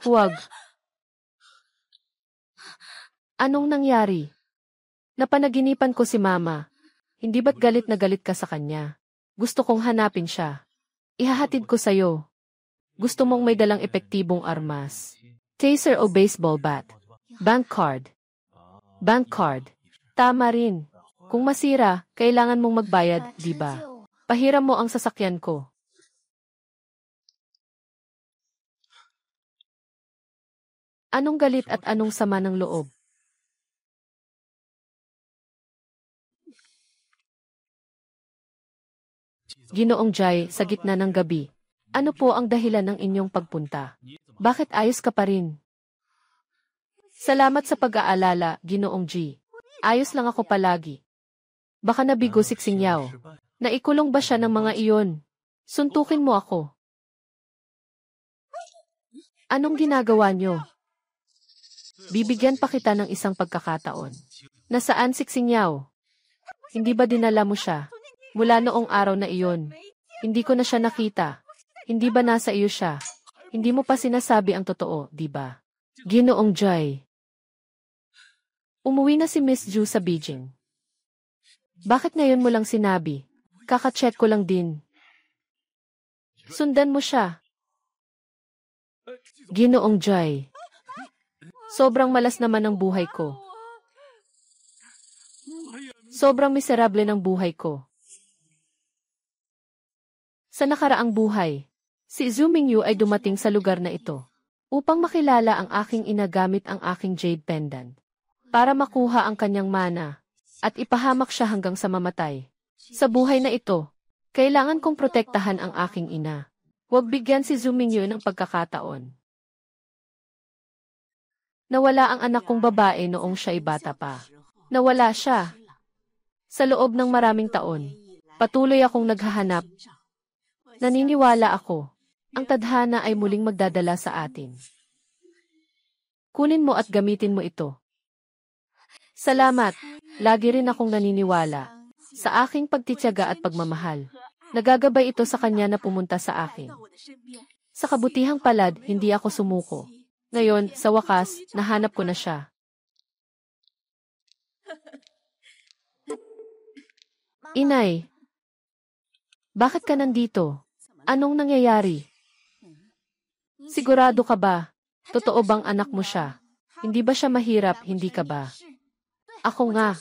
Huwag. Anong nangyari? Napanaginipan ko si Mama. Hindi ba't galit na galit ka sa kanya? Gusto kong hanapin siya. Ihahatid ko sa'yo. Gusto mong may dalang epektibong armas. Taser o baseball bat. Bank card. Bank card. Tama rin. Kung masira, kailangan mong magbayad, di ba? Pahiram mo ang sasakyan ko. Anong galit at anong sama ng loob? Ginoong Jai, sa gitna ng gabi. Ano po ang dahilan ng inyong pagpunta? Bakit ayos ka pa rin? Salamat sa pag-aalala, Ginoong Ji. Ayos lang ako palagi. Baka nabigo si Xing Yao. Naikulong ba siya ng mga iyon? Suntukin mo ako. Anong ginagawa nyo? Bibigyan pa kita ng isang pagkakataon. Nasaan si Xing Yao? Hindi ba dinala mo siya? Mula noong araw na iyon, hindi ko na siya nakita. Hindi ba nasa iyo siya? Hindi mo pa sinasabi ang totoo, di ba? Ginoong Jai. Umuwi na si Miss Zhu sa Beijing. Bakit ngayon mo lang sinabi? Kaka-check ko lang din. Sundan mo siya. Ginoong Jai. Sobrang malas naman ang buhay ko. Sobrang miserable ng buhay ko. Sa nakaraang buhay, si Zhu Mingyu ay dumating sa lugar na ito upang makilala ang aking ina gamit ang aking jade pendant para makuha ang kanyang mana at ipahamak siya hanggang sa mamatay. Sa buhay na ito, kailangan kong protektahan ang aking ina. Huwag bigyan si Zhu Mingyu ng pagkakataon. Nawala ang anak kong babae noong siya ay bata pa. Nawala siya. Sa loob ng maraming taon, patuloy akong naghahanap. Naniniwala ako, ang tadhana ay muling magdadala sa atin. Kunin mo at gamitin mo ito. Salamat, lagi rin akong naniniwala sa aking pagtitiyaga at pagmamahal. Nagagabay ito sa kanya na pumunta sa akin. Sa kabutihang palad, hindi ako sumuko. Ngayon, sa wakas, nahanap ko na siya. Inay, bakit ka nandito? Anong nangyayari? Sigurado ka ba? Totoo bang anak mo siya? Hindi ba siya mahirap, hindi ka ba? Ako nga.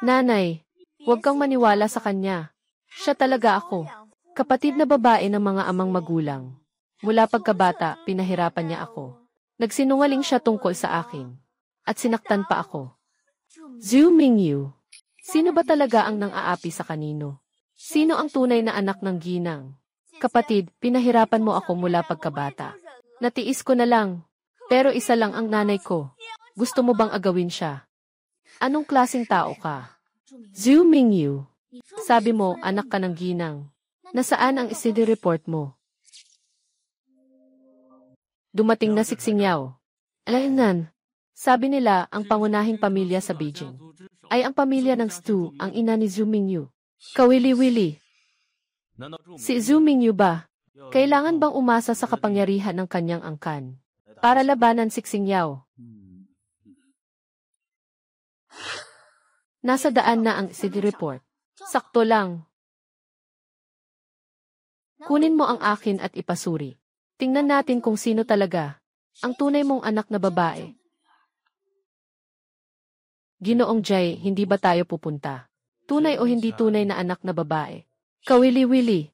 Nanay, huwag kang maniwala sa kanya. Siya talaga ako. Kapatid na babae ng mga amang magulang. Mula pagkabata, pinahirapan niya ako. Nagsinungaling siya tungkol sa akin. At sinaktan pa ako. Zhu Mingyu. Sino ba talaga ang nang-aapi sa kanino? Sino ang tunay na anak ng ginang? Kapatid, pinahirapan mo ako mula pagkabata. Natiis ko na lang. Pero isa lang ang nanay ko. Gusto mo bang agawin siya? Anong klaseng tao ka? Zhu Mingyu. Sabi mo, anak ka ng ginang. Nasaan ang CD report mo? Dumating na si Xingyaw. Alaynan. Sabi nila, ang pangunahing pamilya sa Beijing ay ang pamilya ng Stu, ang ina ni Zhu Mingyu. Kawili-wili. Si Zhu Mingyu ba? Kailangan bang umasa sa kapangyarihan ng kanyang angkan para labanan si Xingyaw? Nasa daan na ang CD report. Sakto lang. Kunin mo ang akin at ipasuri. Tingnan natin kung sino talaga ang tunay mong anak na babae. Ginoong Jay, hindi ba tayo pupunta? Tunay o hindi tunay na anak na babae? Kawili-wili.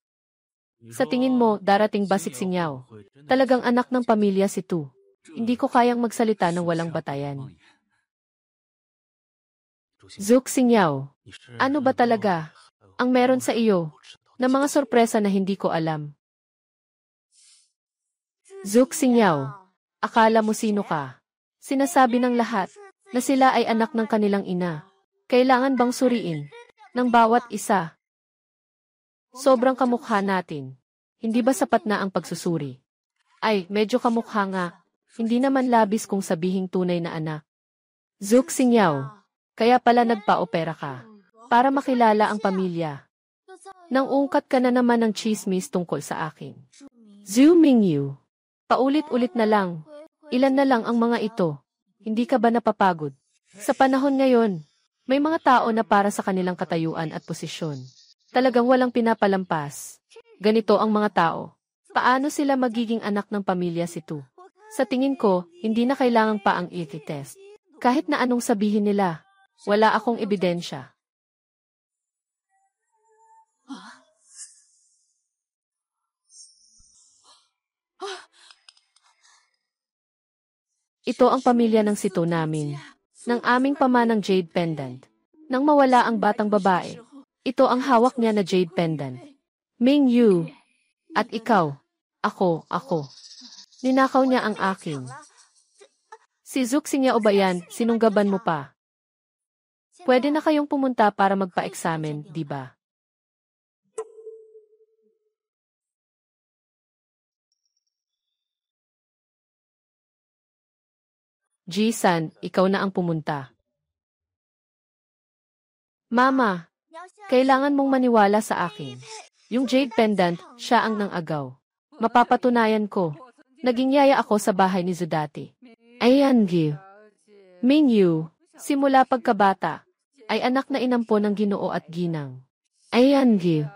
Sa tingin mo, darating ba si Xingyaw? Talagang anak ng pamilya si Tu. Hindi ko kayang magsalita ng walang batayan. Zhu Xingyaw, ano ba talaga ang meron sa iyo na mga sorpresa na hindi ko alam? Zhu Xingyaw, akala mo sino ka? Sinasabi ng lahat na sila ay anak ng kanilang ina. Kailangan bang suriin ng bawat isa? Sobrang kamukha natin. Hindi ba sapat na ang pagsusuri? Ay, medyo kamukha nga. Hindi naman labis kung sabihing tunay na anak. Zhu Xingyaw, kaya pala nagpa-opera ka para makilala ang pamilya. Nang ungkat ka na naman ng chismis tungkol sa akin. Zhu Mingyu, paulit-ulit na lang. Ilan na lang ang mga ito. Hindi ka ba napapagod? Sa panahon ngayon, may mga tao na para sa kanilang katayuan at posisyon. Talagang walang pinapalampas. Ganito ang mga tao. Paano sila magiging anak ng pamilya si Tu? Sa tingin ko, hindi na kailangan pa ang i-test. Kahit na anong sabihin nila, wala akong ebidensya. Ito ang pamilya ng sito namin, ng aming pamanang jade pendant. Nang mawala ang batang babae, ito ang hawak niya na jade pendant. Mingyu. At ikaw. Ako. Ninakaw niya ang akin. Si Zhu Xingyaw ba yan, sinunggaban mo pa? Pwede na kayong pumunta para magpa-examen, di ba? Ji-san, ikaw na ang pumunta. Mama, kailangan mong maniwala sa akin. Yung jade pendant, siya ang nang-agaw. Mapapatunayan ko. Naging yaya ako sa bahay ni Zudati. Ayan, Gyu. Mingyu, simula pagkabata, ay anak na inampo ng Ginoo at Ginang. Ayan, Gyu.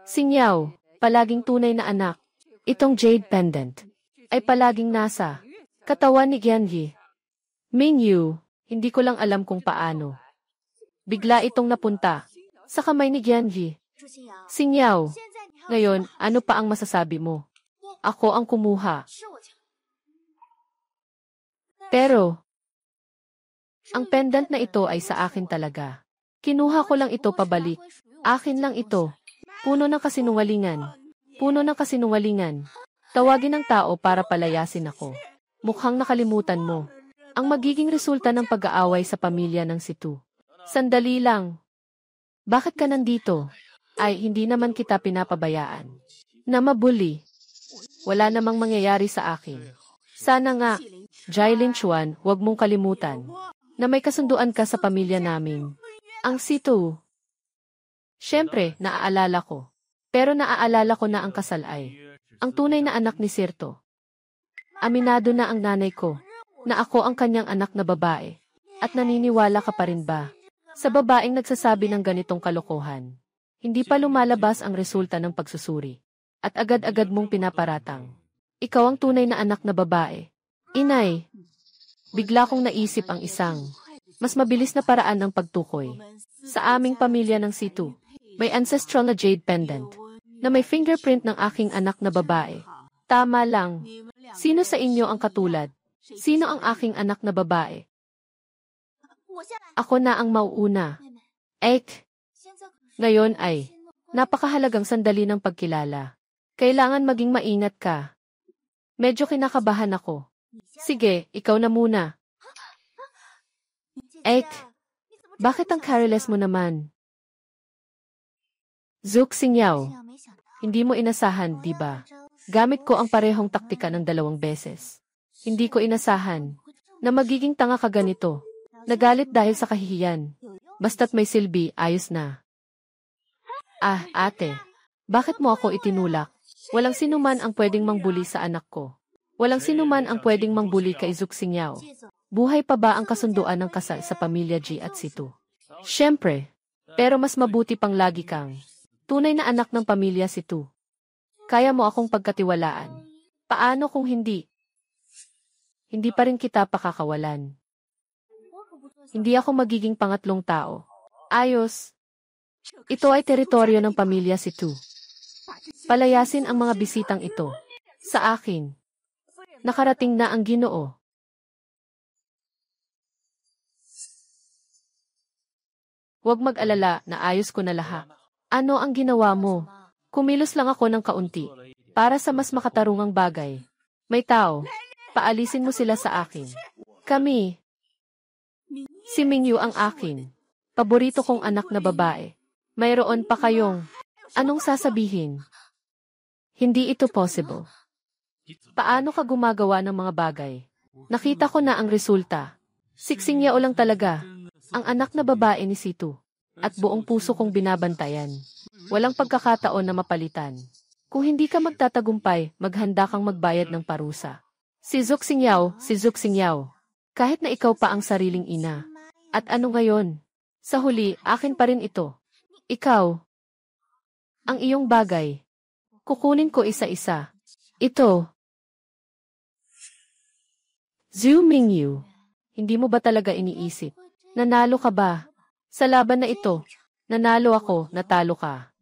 Xingyaw, palaging tunay na anak. Itong jade pendant ay palaging nasa katawan ni Gianyi. Mingyu, hindi ko lang alam kung paano. Bigla itong napunta sa kamay ni Gianyi. Xingyaw, ngayon, ano pa ang masasabi mo? Ako ang kumuha. Pero, ang pendant na ito ay sa akin talaga. Kinuha ko lang ito pabalik. Akin lang ito. Puno ng kasinungalingan. Puno ng kasinungalingan. Tawagin ng tao para palayasin ako. Mukhang nakalimutan mo ang magiging resulta ng pag-aaway sa pamilya ng situ. Sandali lang. Bakit ka nandito? Ay, hindi naman kita pinapabayaan na mabuli. Wala namang mangyayari sa akin. Sana nga, Jailin Chuan, huwag mong kalimutan na may kasunduan ka sa pamilya namin. Ang situ. Siyempre, naaalala ko. Pero naaalala ko na ang kasal ay ang tunay na anak ni Sirto. Aminado na ang nanay ko na ako ang kanyang anak na babae. At naniniwala ka pa rin ba sa babaeng nagsasabi ng ganitong kalokohan? Hindi pa lumalabas ang resulta ng pagsusuri. At agad-agad mong pinaparatang. Ikaw ang tunay na anak na babae. Inay, bigla kong naisip ang isang mas mabilis na paraan ng pagtukoy. Sa aming pamilya ng situ, may ancestral na jade pendant na may fingerprint ng aking anak na babae. Tama lang. Sino sa inyo ang katulad? Sino ang aking anak na babae? Ako na ang mauuna. Ek, ngayon ay napakahalagang sandali ng pagkilala. Kailangan maging maingat ka. Medyo kinakabahan ako. Sige, ikaw na muna. Ek, bakit ang careless mo naman? Zook Xingyaw, hindi mo inasahan, di ba? Gamit ko ang parehong taktika ng 2 beses. Hindi ko inasahan na magiging tanga ka ganito. Nagalit dahil sa kahihiyan. Basta't may silbi, ayos na. Ah, ate, bakit mo ako itinulak? Walang sinuman ang pwedeng mangbuli sa anak ko. Walang sinuman ang pwedeng mangbuli kay Zook Xingyaw. Buhay pa ba ang kasunduan ng kasal sa pamilya Ji at Situ? Siyempre, pero mas mabuti pang lagi kang tunay na anak ng pamilya Situ. Kaya mo akong pagkatiwalaan. Paano kung hindi? Hindi pa rin kita pakakawalan. Hindi ako magiging pangatlong tao. Ayos. Ito ay teritoryo ng pamilya Situ. Palayasin ang mga bisitang ito. Sa akin. Nakarating na ang Ginoo. Huwag mag-alala, naayos ko na lahat. Ano ang ginawa mo? Kumilos lang ako ng kaunti. Para sa mas makatarungang bagay. May tao. Paalisin mo sila sa akin. Kami. Si Mingyu ang akin. Paborito kong anak na babae. Mayroon pa kayong. Anong sasabihin? Hindi ito possible. Paano ka gumagawa ng mga bagay? Nakita ko na ang resulta. Siksing yao lang talaga. Ang anak na babae ni Situ. At buong puso kong binabantayan. Walang pagkakataon na mapalitan. Kung hindi ka magtatagumpay, maghanda kang magbayad ng parusa. Si Zook Xingyaw. Kahit na ikaw pa ang sariling ina. At ano ngayon? Sa huli, akin pa rin ito. Ikaw. Ang iyong bagay. Kukunin ko isa-isa. Ito. Zhu Mingyu. Hindi mo ba talaga iniisip? Nanalo ka ba? Sa laban na ito, nanalo ako, natalo ka.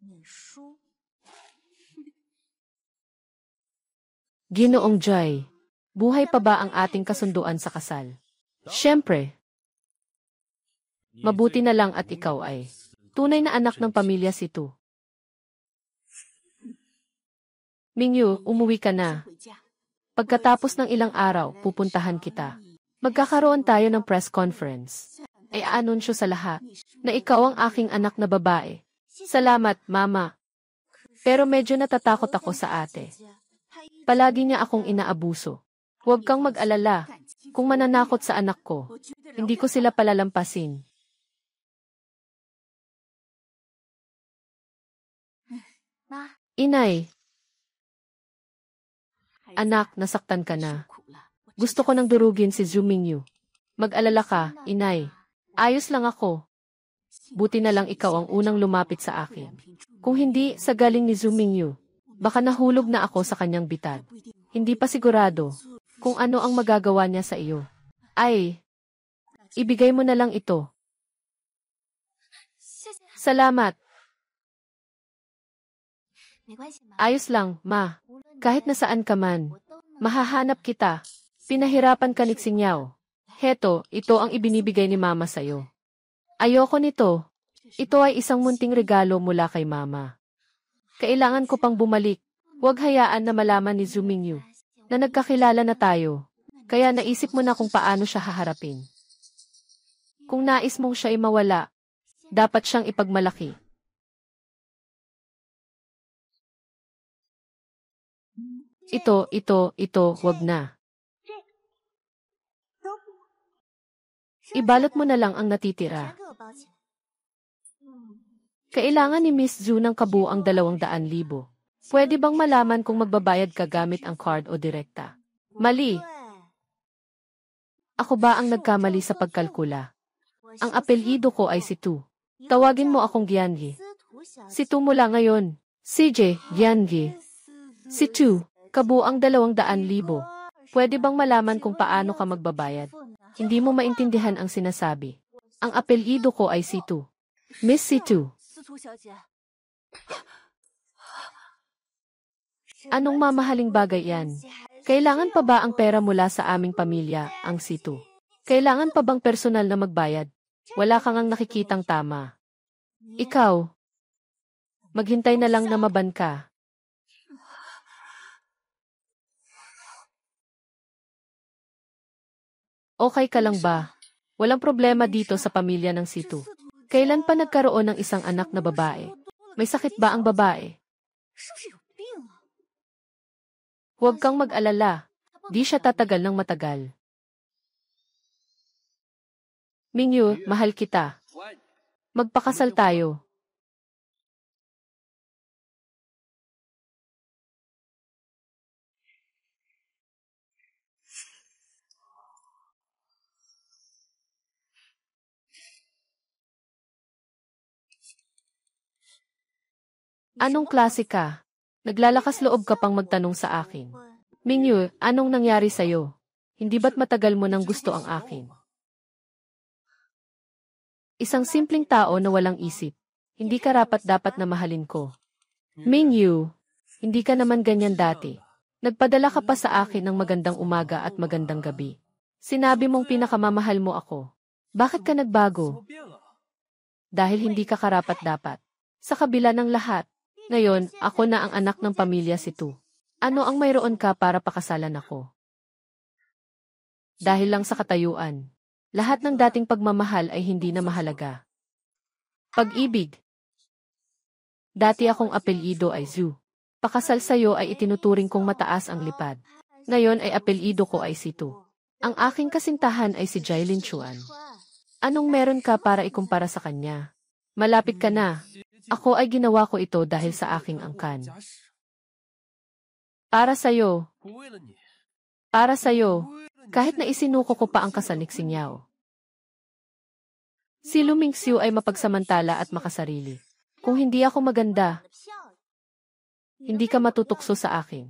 Ginoong Joy, buhay pa ba ang ating kasunduan sa kasal? Siyempre. Mabuti na lang at ikaw ay tunay na anak ng pamilya Situ. Mingyu, umuwi ka na. Pagkatapos ng ilang araw, pupuntahan kita. Magkakaroon tayo ng press conference. Ay aanunsyo sa lahat na ikaw ang aking anak na babae. Salamat, Mama. Pero medyo natatakot ako sa ate. Palagi niya akong inaabuso. Huwag kang mag-alala. Kung mananakot sa anak ko, hindi ko sila palalampasin. Inay. Anak, nasaktan ka na. Gusto ko nang durugin si Zhu Mingyu. Mag-alala ka, Inay. Ayos lang ako. Buti na lang ikaw ang unang lumapit sa akin. Kung hindi, sa galing ni Zhu Mingyu, baka nahulog na ako sa kanyang bitad. Hindi pa sigurado kung ano ang magagawa niya sa iyo. Ay, ibigay mo na lang ito. Salamat. Ayos lang, Ma. Kahit nasaan ka man, mahahanap kita. Pinahirapan ka ni Xingyaw. Heto, ito ang ibinibigay ni Mama sa'yo. Ayoko nito. Ito ay isang munting regalo mula kay Mama. Kailangan ko pang bumalik. Huwag hayaan na malaman ni Zhu Mingyu na nagkakilala na tayo. Kaya naisip mo na kung paano siya haharapin. Kung nais mong siya ay mawala, dapat siyang ipagmalaki. Ito, wag na. Ibalot mo na lang ang natitira. Kailangan ni Miss Zhu ng kabuang 200,000. Pwede bang malaman kung magbabayad ka gamit ang card o direkta? Mali. Ako ba ang nagkamali sa pagkalkula? Ang apelyido ko ay Situ. Tawagin mo akong Giangi. Situ mula ngayon. CJ, Giangi. Situ, kabuang 200,000. Pwede bang malaman kung paano ka magbabayad? Hindi mo maintindihan ang sinasabi. Ang apelyido ko ay Situ. Miss Situ. Anong mamahaling bagay yan? Kailangan pa ba ang pera mula sa aming pamilya, ang Situ? Kailangan pa bang personal na magbayad? Wala kang ang nakikitang tama. Ikaw, maghintay na lang na maban ka. Okay ka lang ba? Walang problema dito sa pamilya ng Situ. Kailan pa nagkaroon ng isang anak na babae? May sakit ba ang babae? Huwag kang mag-alala. Di siya tatagal ng matagal. Mingyu, mahal kita. Magpakasal tayo. Anong klase ka? Naglalakas loob ka pang magtanong sa akin. Mingyu, anong nangyari sa'yo? Hindi ba't matagal mo nang gusto ang akin? Isang simpleng tao na walang isip. Hindi ka rapat-dapat na mahalin ko. Mingyu, hindi ka naman ganyan dati. Nagpadala ka pa sa akin ng magandang umaga at magandang gabi. Sinabi mong pinakamamahal mo ako. Bakit ka nagbago? Dahil hindi ka karapat-dapat. Sa kabila ng lahat, ngayon, ako na ang anak ng pamilya Situ. Ano ang mayroon ka para pakasalan ako? Dahil lang sa katayuan. Lahat ng dating pagmamahal ay hindi na mahalaga. Pag-ibig. Dati akong apelyido ay Zhu. Pakasal sa'yo ay itinuturing kong mataas ang lipad. Ngayon ay apelyido ko ay Situ. Ang aking kasintahan ay si Jailin Chuan. Anong meron ka para ikumpara sa kanya? Malapit ka na. Ako ay ginawa ko ito dahil sa aking angkan. Para sa'yo. Para sa'yo. Kahit na isinuko ko pa ang kasal ni Xingqiao. Si Lu Mingxiu ay mapagsamantala at makasarili. Kung hindi ako maganda, hindi ka matutukso sa akin.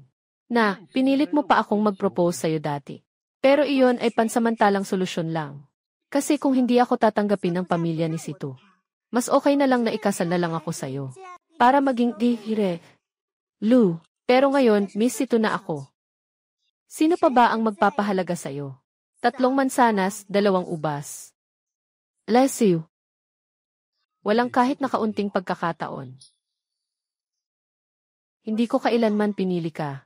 Na, pinilit mo pa akong mag-propose sa'yo dati. Pero iyon ay pansamantalang solusyon lang. Kasi kung hindi ako tatanggapin ng pamilya ni Situ, mas okay na lang na ikasal na lang ako sa'yo. Para maging dire. Lu, pero ngayon, Miss Situ na ako. Sino pa ba ang magpapahalaga sa'yo? 3 mansanas, 2 ubas. Lesiu. Walang kahit na kaunting pagkakataon. Hindi ko kailanman pinili ka.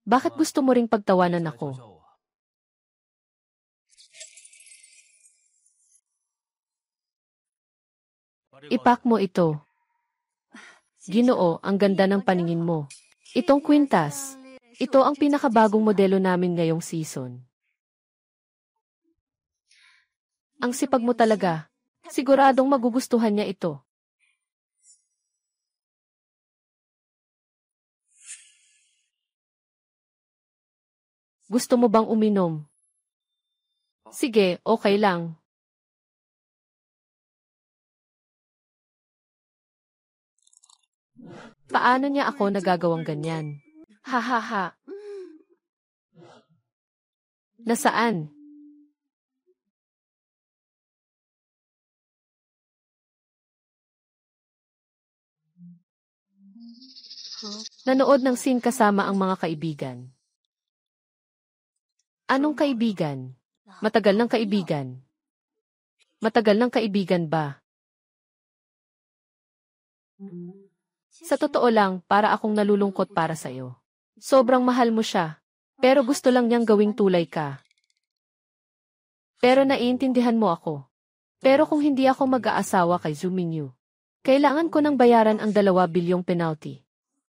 Bakit gusto mo ring pagtawanan ako? Ipak mo ito. Ginoo, ang ganda ng paningin mo. Itong kwintas. Ito ang pinakabagong modelo namin ngayong season. Ang sipag mo talaga. Siguradong magugustuhan niya ito. Gusto mo bang uminom? Sige, okay lang. Paano niya ako nagagawang ganyan? Ha ha ha. Nasaan? Nanood ng scene kasama ang mga kaibigan. Anong kaibigan? Matagal ng kaibigan. Matagal ng kaibigan ba? Sa totoo lang, para akong nalulungkot para sa'yo. Sobrang mahal mo siya. Pero gusto lang niyang gawing tulay ka. Pero naiintindihan mo ako. Pero kung hindi ako mag-aasawa kay Zhu Mingyu, kailangan ko nang bayaran ang 2 bilyong penalty.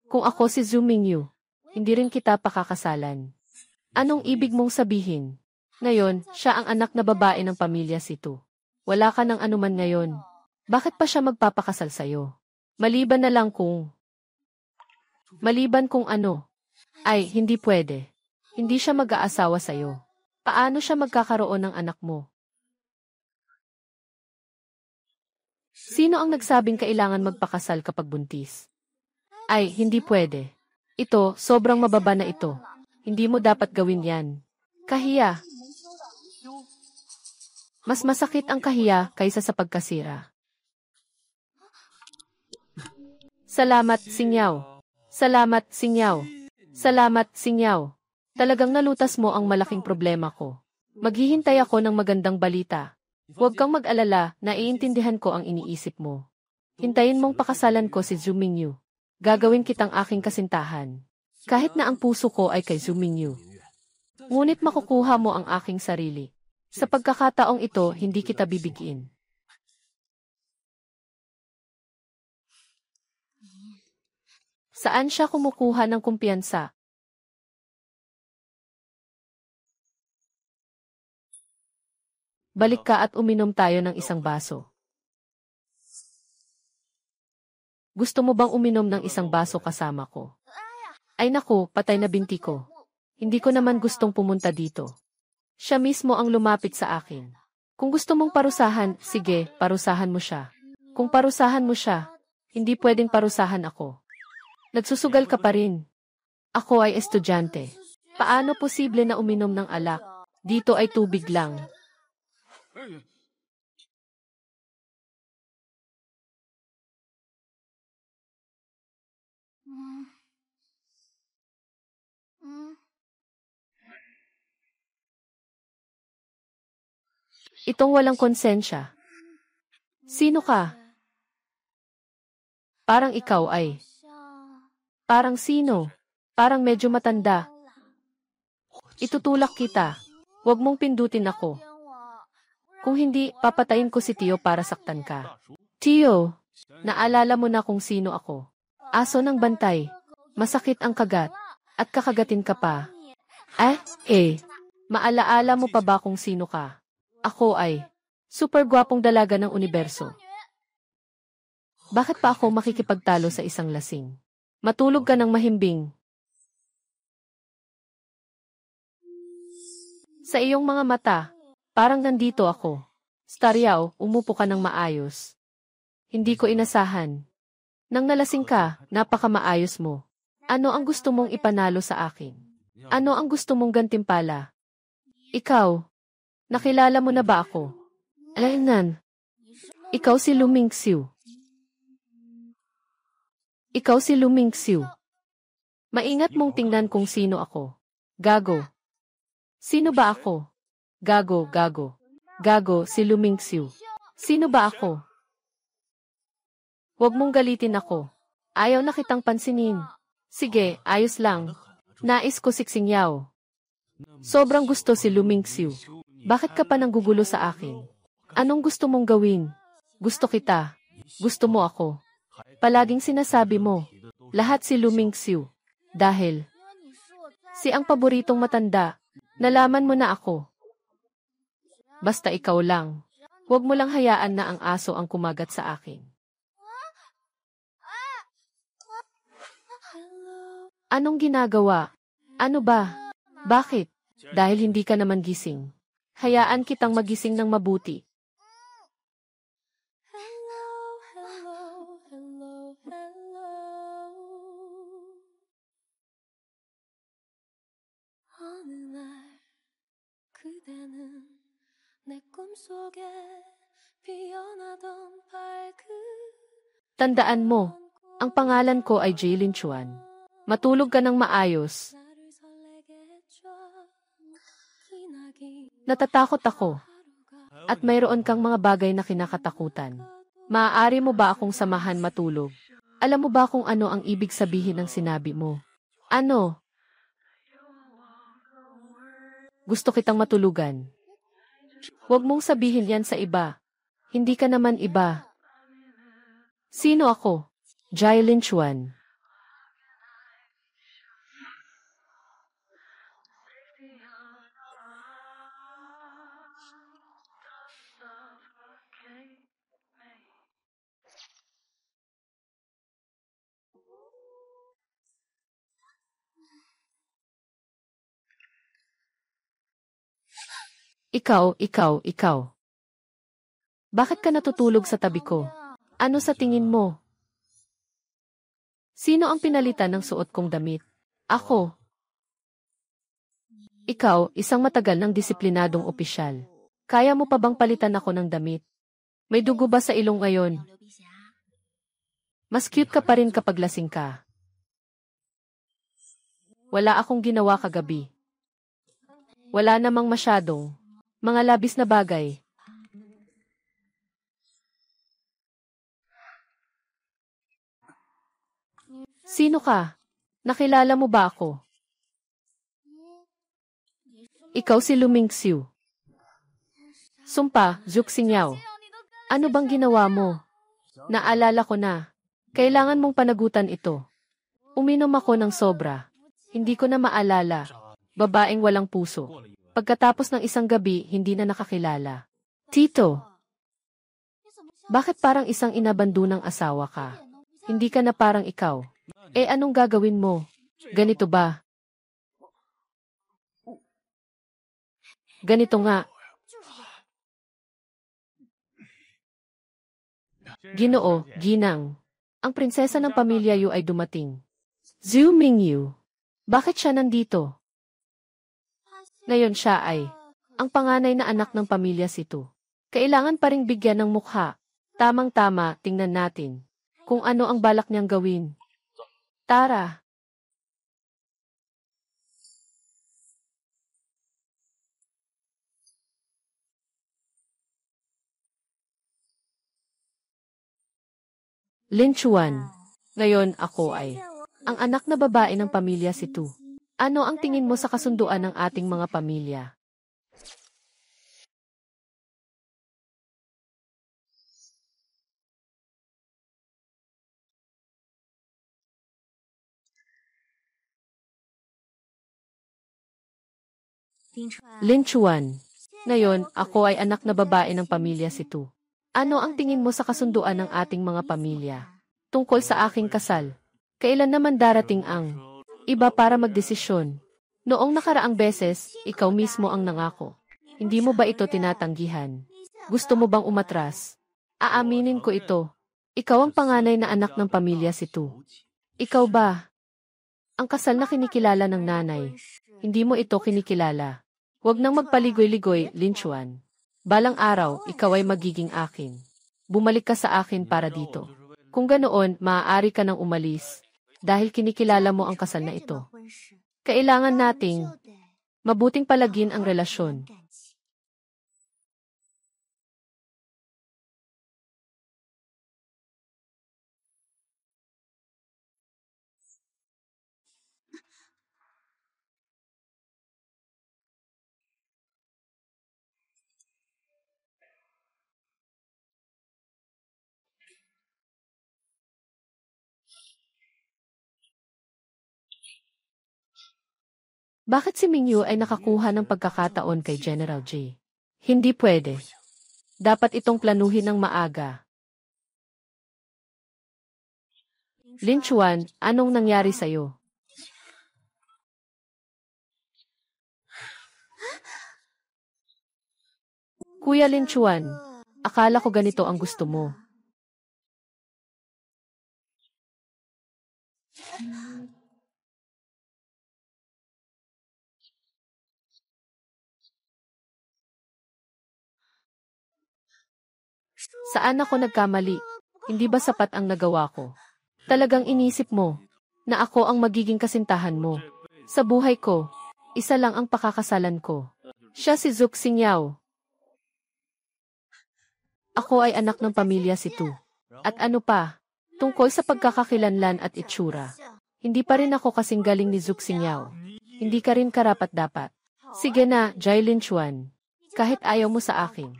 Kung ako si Zhu Mingyu, hindi rin kita pakakasalan. Anong ibig mong sabihin? Ngayon, siya ang anak na babae ng pamilya Situ. Wala ka ng anuman ngayon. Bakit pa siya magpapakasal sa'yo? Maliban na lang kung... Maliban kung ano? Ay, hindi pwede. Hindi siya mag-aasawa sa'yo. Paano siya magkakaroon ng anak mo? Sino ang nagsabing kailangan magpakasal kapag buntis? Ay, hindi pwede. Ito, sobrang mababa na ito. Hindi mo dapat gawin yan. Kahiya. Mas masakit ang kahiya kaysa sa pagkasira. Salamat, Singyaw. Salamat, Singyaw. Salamat, Singyaw. Talagang nalutas mo ang malaking problema ko. Maghihintay ako ng magandang balita. Huwag kang mag-alala, naiintindihan ko ang iniisip mo. Hintayin mong pakasalan ko si Zhu Mingyu. Gagawin kitang aking kasintahan. Kahit na ang puso ko ay kay Zhu Mingyu. Ngunit makukuha mo ang aking sarili. Sa pagkakataong ito, hindi kita bibigyan. Saan siya kumukuha ng kumpiyansa? Balik ka at uminom tayo ng isang baso. Gusto mo bang uminom ng isang baso kasama ko? Ay naku, patay na binti ko. Hindi ko naman gustong pumunta dito. Siya mismo ang lumapit sa akin. Kung gusto mong parusahan, sige, parusahan mo siya. Kung parusahan mo siya, hindi pwedeng parusahan ako. Nagsusugal ka pa rin. Ako ay estudyante. Paano posible na uminom ng alak? Dito ay tubig lang. Itong walang konsensya. Sino ka? Parang ikaw ay. Parang sino? Parang medyo matanda. Itutulak kita. Huwag mong pindutin ako. Kung hindi, papatayin ko si Tio para saktan ka. Tio, naalala mo na kung sino ako. Aso ng bantay. Masakit ang kagat. At kakagatin ka pa. Maalaala mo pa ba kung sino ka? Ako ay super gwapong dalaga ng universo. Bakit pa ako makikipagtalo sa isang lasing? Matulog ka ng mahimbing. Sa iyong mga mata, parang nandito ako. Staryaw, umupo ka ng maayos. Hindi ko inasahan. Nang nalasing ka, napakamaayos mo. Ano ang gusto mong ipanalo sa akin? Ano ang gusto mong gantimpala? Ikaw, nakilala mo na ba ako? Alainan, ikaw si Lu Mingxiu. Ikaw si Lu Mingxiu. Maingat mong tingnan kung sino ako. Gago. Sino ba ako? Gago, gago. Gago, si Lu Mingxiu. Sino ba ako? Huwag mong galitin ako. Ayaw na kitang pansinin. Sige, ayos lang. Nais ko siksing yaw. Sobrang gusto si Lu Mingxiu. Bakit ka pa nanggugulo sa akin? Anong gusto mong gawin? Gusto kita. Gusto mo ako. Palaging sinasabi mo, lahat si Lu Mingxiu. Dahil, si ang paboritong matanda, nalaman mo na ako. Basta ikaw lang. Huwag mo lang hayaan na ang aso ang kumagat sa akin. Anong ginagawa? Ano ba? Bakit? Dahil hindi ka naman gising. Hayaan kitang magising ng mabuti. Tandaan mo, ang pangalan ko ay Jaylin Chuan. Matulog ka ng maayos. Natatakot ako. At mayroon kang mga bagay na kinakatakutan. Maaari mo ba akong samahan matulog? Alam mo ba kung ano ang ibig sabihin ng sinabi mo? Ano? Gusto kitang matulugan. Huwag mong sabihin yan sa iba. Hindi ka naman iba. Sino ako? Jaylin Chuan. Ikaw. Bakit ka natutulog sa tabi ko? Ano sa tingin mo? Sino ang pinalitan ng suot kong damit? Ako. Ikaw, isang matagal ng disiplinadong opisyal. Kaya mo pa bang palitan ako ng damit? May dugo ba sa ilong ngayon? Mas cute ka pa rin kapag lasing ka. Wala akong ginawa kagabi. Wala namang masyadong mga labis na bagay. Sino ka? Nakilala mo ba ako? Ikaw si Luming Xiu. Sumpa, Zhuge Xingyao. Ano bang ginawa mo? Naalala ko na. Kailangan mong panagutan ito. Uminom ako ng sobra. Hindi ko na maalala. Babaeng walang puso. Pagkatapos ng isang gabi, hindi na nakakilala. Tito, bakit parang isang inabandunang asawa ka? Hindi ka na parang ikaw. Anong gagawin mo? Ganito ba? Ganito nga. Ginoo, ginang. Ang prinsesa ng pamilya Yu ay dumating. Zhu Mingyu. Bakit siya nandito? Ngayon siya ay ang panganay na anak ng pamilya si Tu. Kailangan pa ring bigyan ng mukha. Tamang-tama, tingnan natin kung ano ang balak niyang gawin. Tara. Lin Chuan. Ngayon ako ay ang anak na babae ng pamilya si Tu. Ano ang tingin mo sa kasunduan ng ating mga pamilya? Lin Chuan. Ngayon, ako ay anak na babae ng pamilya si Tu. Ano ang tingin mo sa kasunduan ng ating mga pamilya? Tungkol sa aking kasal. Kailan naman darating ang iba para magdesisyon? Noong nakaraang beses, ikaw mismo ang nangako. Hindi mo ba ito tinatanggihan? Gusto mo bang umatras? Aaminin ko ito. Ikaw ang panganay na anak ng pamilya si Tu. Ikaw ba? Ang kasal na kinikilala ng nanay. Hindi mo ito kinikilala. Huwag nang magpaligoy-ligoy, Lin Chuan. Balang araw, ikaw ay magiging akin. Bumalik ka sa akin para dito. Kung ganoon, maaari ka nang umalis. Dahil kinikilala mo ang kasal na ito. Kailangan nating mabuting palagin ang relasyon. Bakit si Mingyu ay nakakuha ng pagkakataon kay General J? Hindi pwede. Dapat itong planuhin ng maaga. Lin Chuan, anong nangyari sa'yo? Kuya Lin Chuan, akala ko ganito ang gusto mo. Saan ako nagkamali? Hindi ba sapat ang nagawa ko? Talagang inisip mo na ako ang magiging kasintahan mo. Sa buhay ko, isa lang ang pakakasalan ko. Siya si Zhuge Xingyao. Ako ay anak ng pamilya si Tu. At ano pa, tungkol sa pagkakakilanlan at itsura. Hindi pa rin ako kasing galing ni Zhuge Xingyao. Hindi ka rin karapat-dapat. Sige na, Jai Lin Chuan. Kahit ayaw mo sa akin,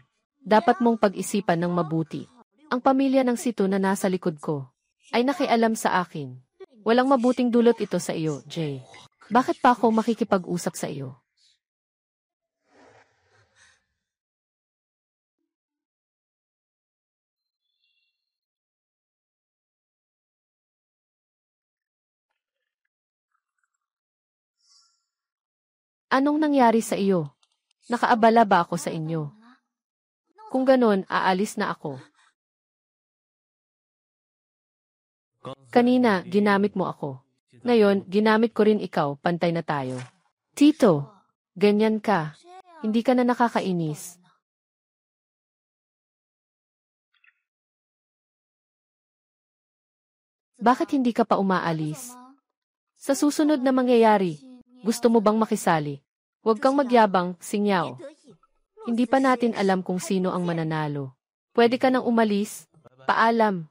dapat mong pag-isipan ng mabuti. Ang pamilya ng si Tu na nasa likod ko ay nakialam sa akin. Walang mabuting dulot ito sa iyo, Jay. Bakit pa ako makikipag-usap sa iyo? Anong nangyari sa iyo? Nakaabala ba ako sa inyo? Kung ganon, aalis na ako. Kanina, ginamit mo ako. Ngayon, ginamit ko rin ikaw, pantay na tayo. Tito, ganyan ka. Hindi ka na nakakainis. Bakit hindi ka pa umaalis? Sa susunod na mangyayari, gusto mo bang makisali? Huwag kang magyabang, Xingyiao. Hindi pa natin alam kung sino ang mananalo. Pwede ka nang umalis. Paalam.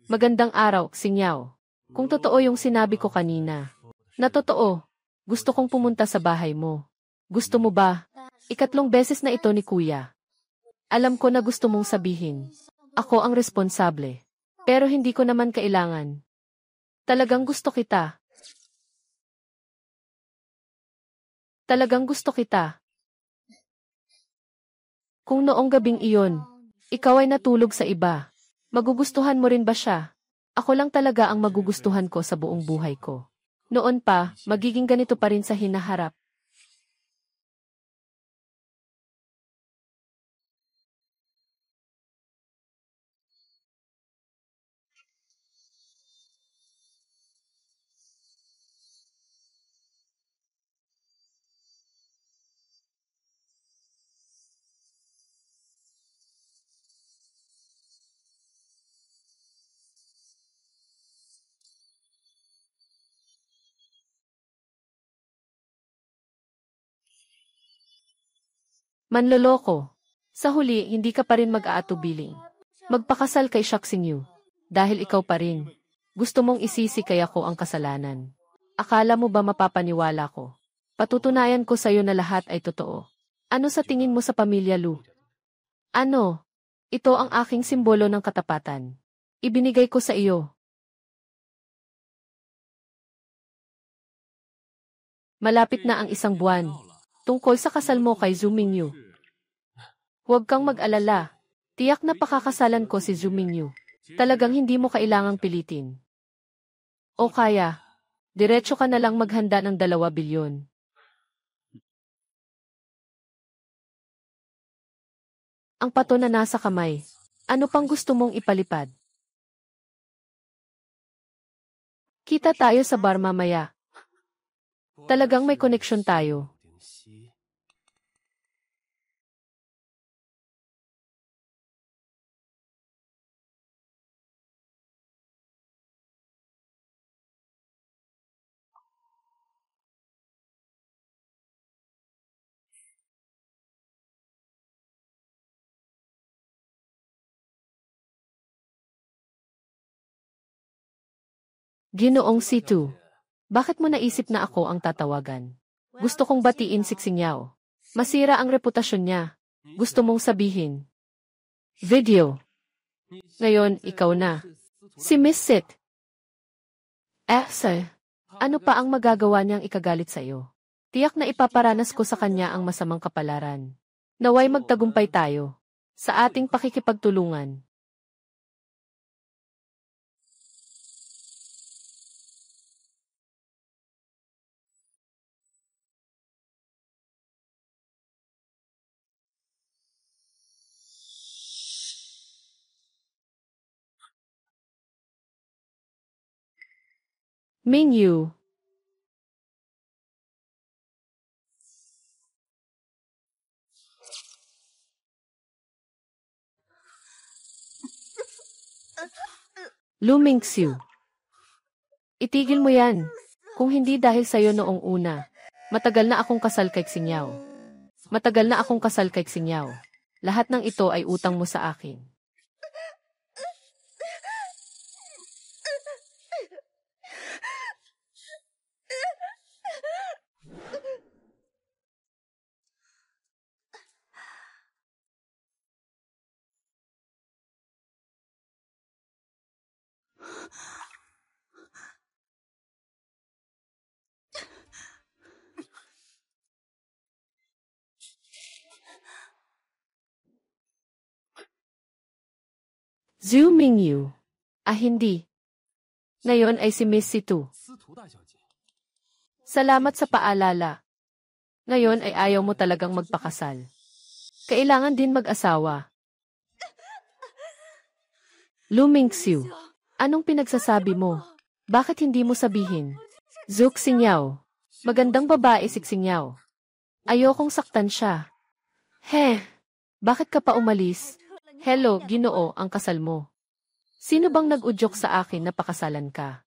Magandang araw, Xingyiao. Kung totoo yung sinabi ko kanina, na totoo, gusto kong pumunta sa bahay mo. Gusto mo ba? Ikatlong beses na ito ni Kuya. Alam ko na gusto mong sabihin. Ako ang responsable. Pero hindi ko naman kailangan. Talagang gusto kita. Talagang gusto kita. Kung noong gabing iyon, ikaw ay natulog sa iba, magugustuhan mo rin ba siya? Ako lang talaga ang magugustuhan ko sa buong buhay ko. Noon pa, magiging ganito pa rin sa hinaharap. Manloloko. Sa huli, hindi ka pa rin mag-aatubiling. Magpakasal kay Xingyu. Dahil ikaw pa rin. Gusto mong isisi kay ako ang kasalanan. Akala mo ba mapapaniwala ko? Patutunayan ko sa'yo na lahat ay totoo. Ano sa tingin mo sa pamilya Lu? Ano? Ito ang aking simbolo ng katapatan. Ibinigay ko sa iyo. Malapit na ang isang buwan. Tungkol sa kasal mo kay Zhu Mingyu. Huwag kang mag-alala. Tiyak na pakakasalan ko si Zhu Mingyu. Talagang hindi mo kailangang pilitin. O kaya, diretso ka na lang maghanda ng 2 bilyon. Ang pato na nasa kamay. Ano pang gusto mong ipalipad? Kita tayo sa bar mamaya. Talagang may koneksyon tayo. Ginoong Situ, bakit mo naisip na ako ang tatawagan? Gusto kong batiin si Xingyiao. Masira ang reputasyon niya. Gusto mong sabihin. Video. Ngayon, ikaw na. Si Miss Sit. Sir. Ano pa ang magagawa niyang ikagalit sa iyo? Tiyak na ipaparanas ko sa kanya ang masamang kapalaran. Naway magtagumpay tayo. Sa ating pakikipagtulungan. Mingyu. Lu Mingxiu. Itigil mo yan. Kung hindi dahil sa'yo noong una, matagal na akong kasal kay Xingyiao. Matagal na akong kasal kay Xingyiao. Lahat ng ito ay utang mo sa akin. Zhu Mingyu. Hindi. Ngayon ay si Miss Situ. Salamat sa paalala. Ngayon ay ayaw mo talagang magpakasal. Kailangan din mag-asawa. Lu Mingxiu. Anong pinagsasabi mo? Bakit hindi mo sabihin? Zhu Xingyiao. Magandang babae si Xingyiao. Ayokong saktan siya. Bakit ka pa umalis? Hello, Ginoo, ang kasal mo. Sino bang nag-udyok sa akin na pakasalan ka?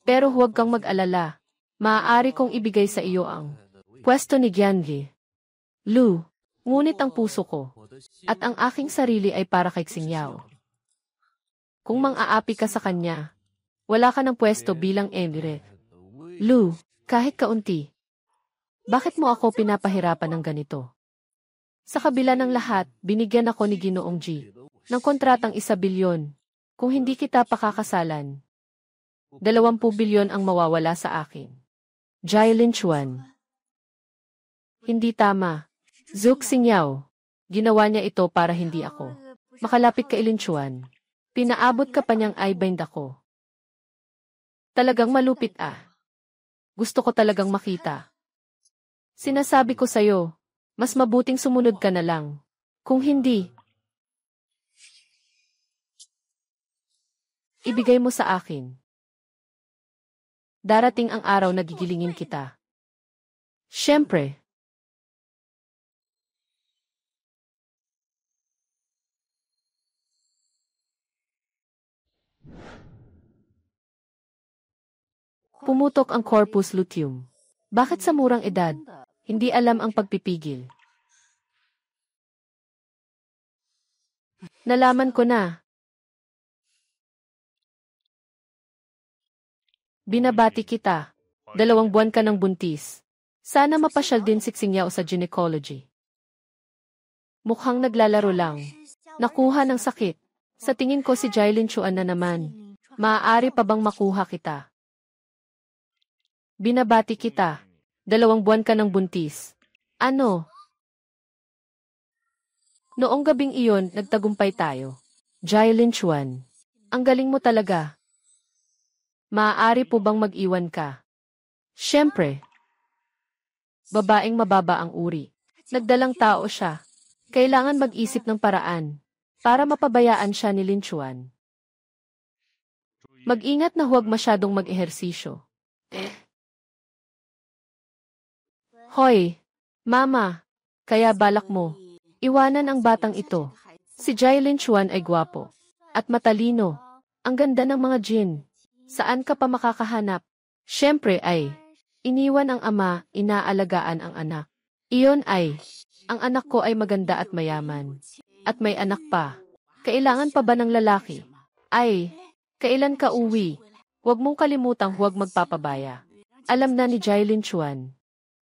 Pero huwag kang mag-alala. Maaari kong ibigay sa iyo ang pwesto ni Giangi. Lu, ngunit ang puso ko at ang aking sarili ay para kay Xingyiao. Kung mang-aapi ka sa kanya, wala ka ng pwesto bilang Emire. Lu, kahit kaunti. Bakit mo ako pinapahirapan ng ganito? Sa kabila ng lahat, binigyan ako ni Ginoong G ng kontratang 1 bilyon. Kung hindi kita pakakasalan, 20 bilyon ang mawawala sa akin. Jai Linchuan. Hindi tama. Zuk Xingyiao. Ginawa niya ito para hindi ako makalapit kay Linchuan. Pinaabot ka pa niyang i-bind ako. Talagang malupit ah. Gusto ko talagang makita. Sinasabi ko sa'yo, mas mabuting sumunod ka na lang. Kung hindi, ibigay mo sa akin. Darating ang araw na gigilingin kita. Siyempre. Pumutok ang corpus luteum. Bakit sa murang edad, hindi alam ang pagpipigil? Nalaman ko na. Binabati kita. 2 buwan ka ng buntis. Sana mapasyal din si Xingyiao sa gynecology. Mukhang naglalaro lang. Nakuha ng sakit. Sa tingin ko si Jai Linchuan na naman. Maaari pa bang makuha kita? Binabati kita. 2 buwan ka ng buntis. Ano? Noong gabing iyon, nagtagumpay tayo. Jai Linchuan. Ang galing mo talaga. Maaari po bang mag-iwan ka? Siyempre. Babaeng mababa ang uri. Nagdalang tao siya. Kailangan mag-isip ng paraan para mapabayaan siya ni Linchuan. Mag-ingat na huwag masyadong mag-ehersisyo. Hoy, Mama, kaya balak mo. Iwanan ang batang ito. Si Jai Linchuan ay gwapo at matalino. Ang ganda ng mga jin. Saan ka pa makakahanap? Siyempre ay, iniwan ang ama, inaalagaan ang anak. Iyon ay, ang anak ko ay maganda at mayaman. At may anak pa. Kailangan pa ba ng lalaki? Ay, kailan ka uwi? Huwag mong kalimutang huwag magpapabaya. Alam na ni Jai Linchuan.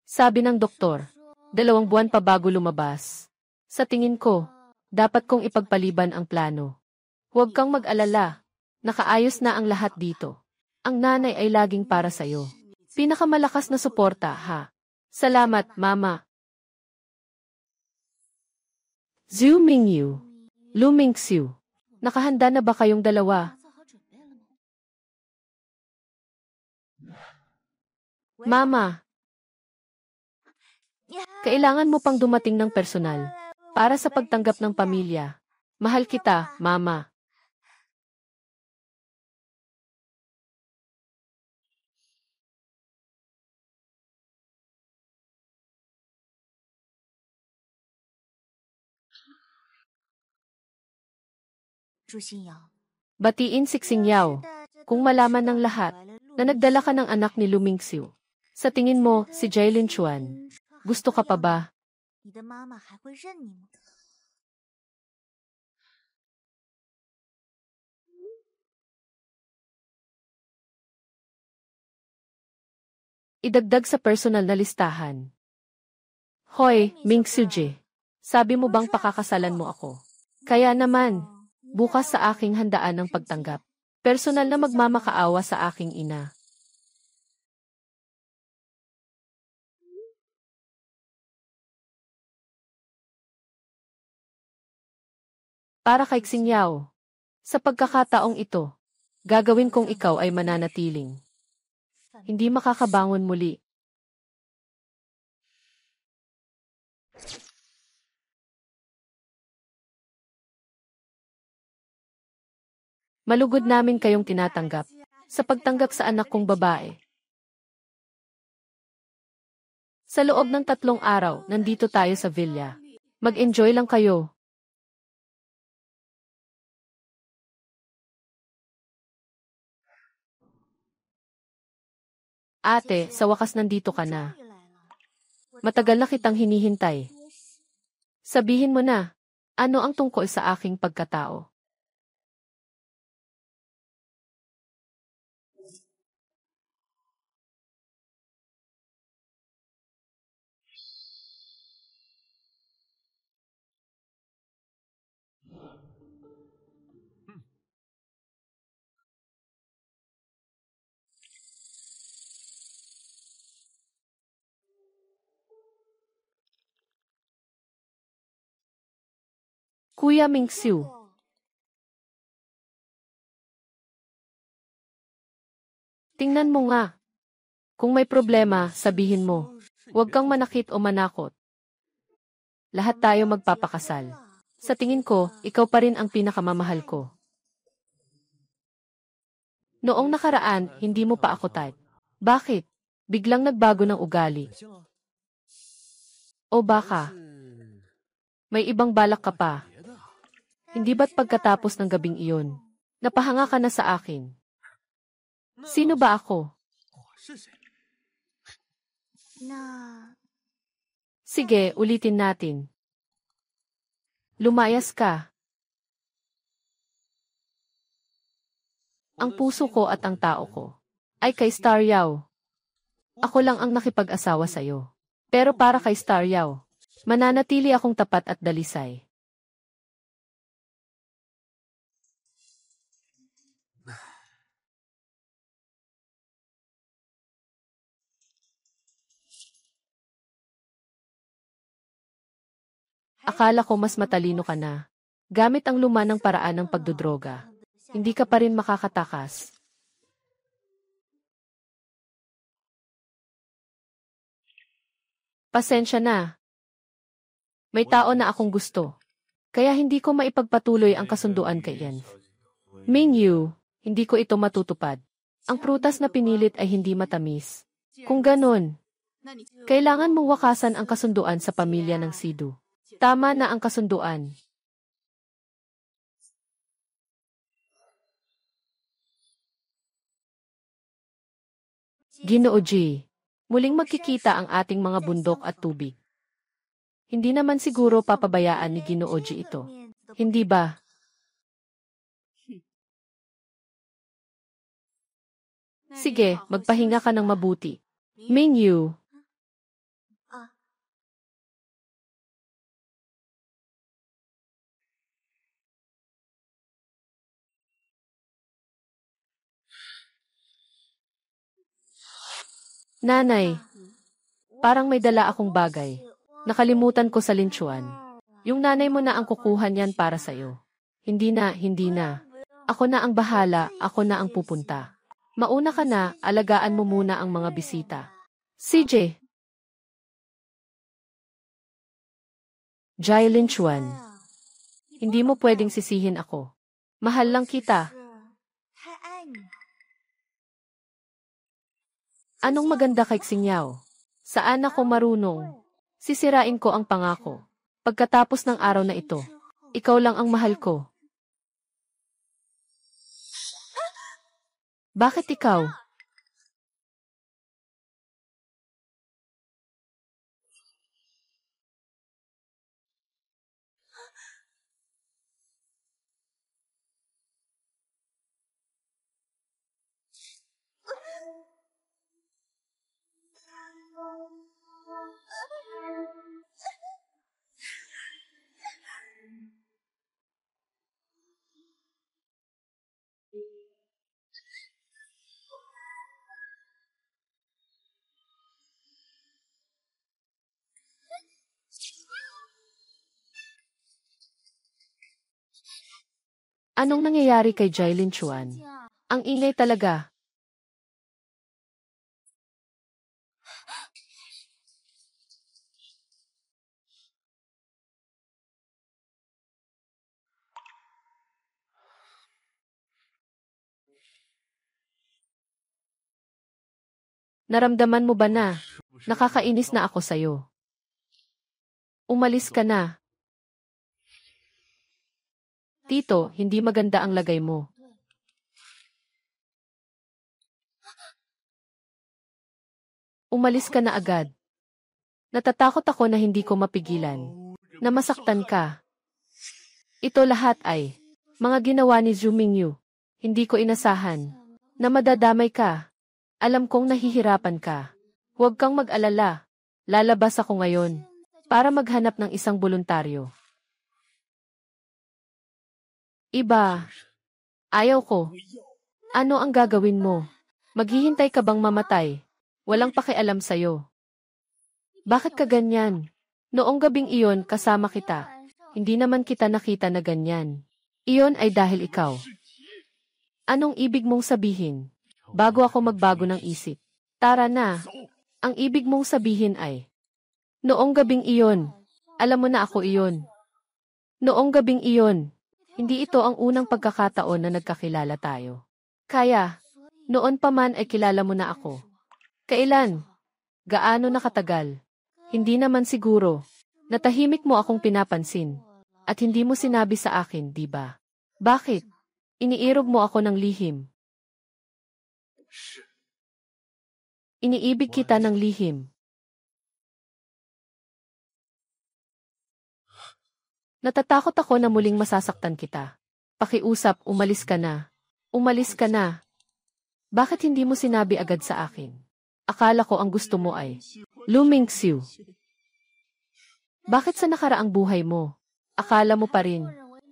Sabi ng doktor, 2 buwan pa bago lumabas. Sa tingin ko, dapat kong ipagpaliban ang plano. Huwag kang mag-alala. Nakaayos na ang lahat dito. Ang nanay ay laging para sa'yo. Pinakamalakas na suporta, ha? Salamat, Mama. Zhu Mingyu. Lu Mingxiu. Nakahanda na ba kayong dalawa? Mama. Kailangan mo pang dumating ng personal para sa pagtanggap ng pamilya. Mahal kita, Mama. Batiin si Xingyiao. Kung malaman ng lahat na nagdala ka ng anak ni Lu Mingxiu. Sa tingin mo, si Jai Linchuan, gusto ka pa ba? Idagdag sa personal na listahan. Hoy, Mingxiu-ji. Sabi mo bang pakakasalan mo ako? Kaya naman, bukas sa aking handaan ng pagtanggap. Personal na magmamakaawa sa aking ina. Para kay Xingyiao. Sa pagkakataong ito, gagawin kong ikaw ay mananatiling. Hindi makakabangon muli. Malugod namin kayong tinatanggap sa pagtanggap sa anak kong babae. Sa loob ng 3 araw, nandito tayo sa villa. Mag-enjoy lang kayo. Ate, sa wakas nandito ka na. Matagal na kitang hinihintay. Sabihin mo na, ano ang tungkol sa aking pagkatao? Kuya Mingxiu, tingnan mo nga. Kung may problema, sabihin mo. Huwag kang manakit o manakot. Lahat tayo magpapakasal. Sa tingin ko, ikaw pa rin ang pinakamamahal ko. Noong nakaraan, hindi mo pa ako type. Bakit? Biglang nagbago ng ugali. O baka, may ibang balak ka pa. Hindi ba't pagkatapos ng gabing iyon, napahanga ka na sa akin? Sino ba ako? Sige, ulitin natin. Lumayas ka. Ang puso ko at ang tao ko ay kay Star Yao. Ako lang ang nakipag-asawa sa'yo. Pero para kay Star Yao, mananatili akong tapat at dalisay. Akala ko mas matalino ka na. Gamit ang lumanang paraan ng pagdodroga, hindi ka pa rin makakatakas. Pasensya na. May tao na akong gusto. Kaya hindi ko maipagpatuloy ang kasunduan kay Yan. Mingyu, hindi ko ito matutupad. Ang prutas na pinilit ay hindi matamis. Kung ganon, kailangan mong wakasan ang kasunduan sa pamilya ng Sidu. Tama na ang kasunduan. Ginoo G, muling magkikita ang ating mga bundok at tubig. Hindi naman siguro papabayaan ni Ginoo G ito. Hindi ba? Sige, magpahinga ka ng mabuti. Mingyu. Nanay, parang may dala akong bagay. Nakalimutan ko sa linchuan. Yung nanay mo na ang kukuha niyan para sa'yo. Hindi na, hindi na. Ako na ang bahala, ako na ang pupunta. Mauna ka na, alagaan mo muna ang mga bisita. CJ. Jai Linchuan. Hindi mo pwedeng sisihin ako. Mahal lang kita. Anong maganda kay Xingyao? Saan ako marunong? Sisirain ko ang pangako. Pagkatapos ng araw na ito, ikaw lang ang mahal ko. Bakit ikaw? Anong nangyayari kay Jailin Chuan? Ang ingay talaga. Naramdaman mo ba na? Nakakainis na ako sa'yo. Umalis ka na. Tito, hindi maganda ang lagay mo. Umalis ka na agad. Natatakot ako na hindi ko mapigilan. Na masaktan ka. Ito lahat ay mga ginawa ni Zhu Mingyu. Hindi ko inasahan na madadamay ka. Alam kong nahihirapan ka. Huwag kang mag-alala. Lalabas ako ngayon para maghanap ng isang voluntaryo. Iba. Ayaw ko. Ano ang gagawin mo? Maghihintay ka bang mamatay? Walang pakialam sa'yo. Bakit ka ganyan? Noong gabing iyon kasama kita. Hindi naman kita nakita na ganyan. Iyon ay dahil ikaw. Anong ibig mong sabihin? Bago ako magbago ng isip. Tara na. Ang ibig mong sabihin ay, noong gabing iyon, alam mo na ako iyon. Noong gabing iyon, hindi ito ang unang pagkakataon na nagkakilala tayo. Kaya, noon pa man ay kilala mo na ako. Kailan? Gaano nakatagal? Hindi naman siguro. Natahimik mo akong pinapansin. At hindi mo sinabi sa akin, di ba? Bakit? Iniirog mo ako ng lihim. Iniibig kita ng lihim. Natatakot ako na muling masasaktan kita. Pakiusap, umalis ka na. Umalis ka na. Bakit hindi mo sinabi agad sa akin? Akala ko ang gusto mo ay Lu Mingxiu. Bakit sa nakaraang buhay mo? Akala mo pa rin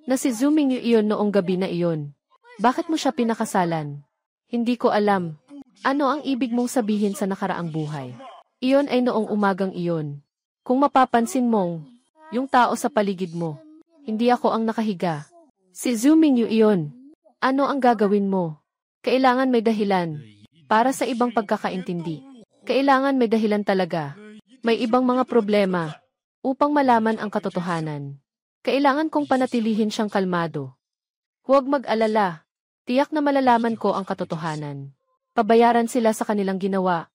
na si Zhu Mingyu iyon noong gabi na iyon. Bakit mo siya pinakasalan? Hindi ko alam. Ano ang ibig mong sabihin sa nakaraang buhay? Iyon ay noong umagang iyon. Kung mapapansin mong, yung tao sa paligid mo, hindi ako ang nakahiga. Si Zhu Mingyu iyon. Ano ang gagawin mo? Kailangan may dahilan. Para sa ibang pagkakaintindi. Kailangan may dahilan talaga. May ibang mga problema. Upang malaman ang katotohanan. Kailangan kong panatilihin siyang kalmado. Huwag mag-alala. Tiyak na malalaman ko ang katotohanan. Pabayaran sila sa kanilang ginawa.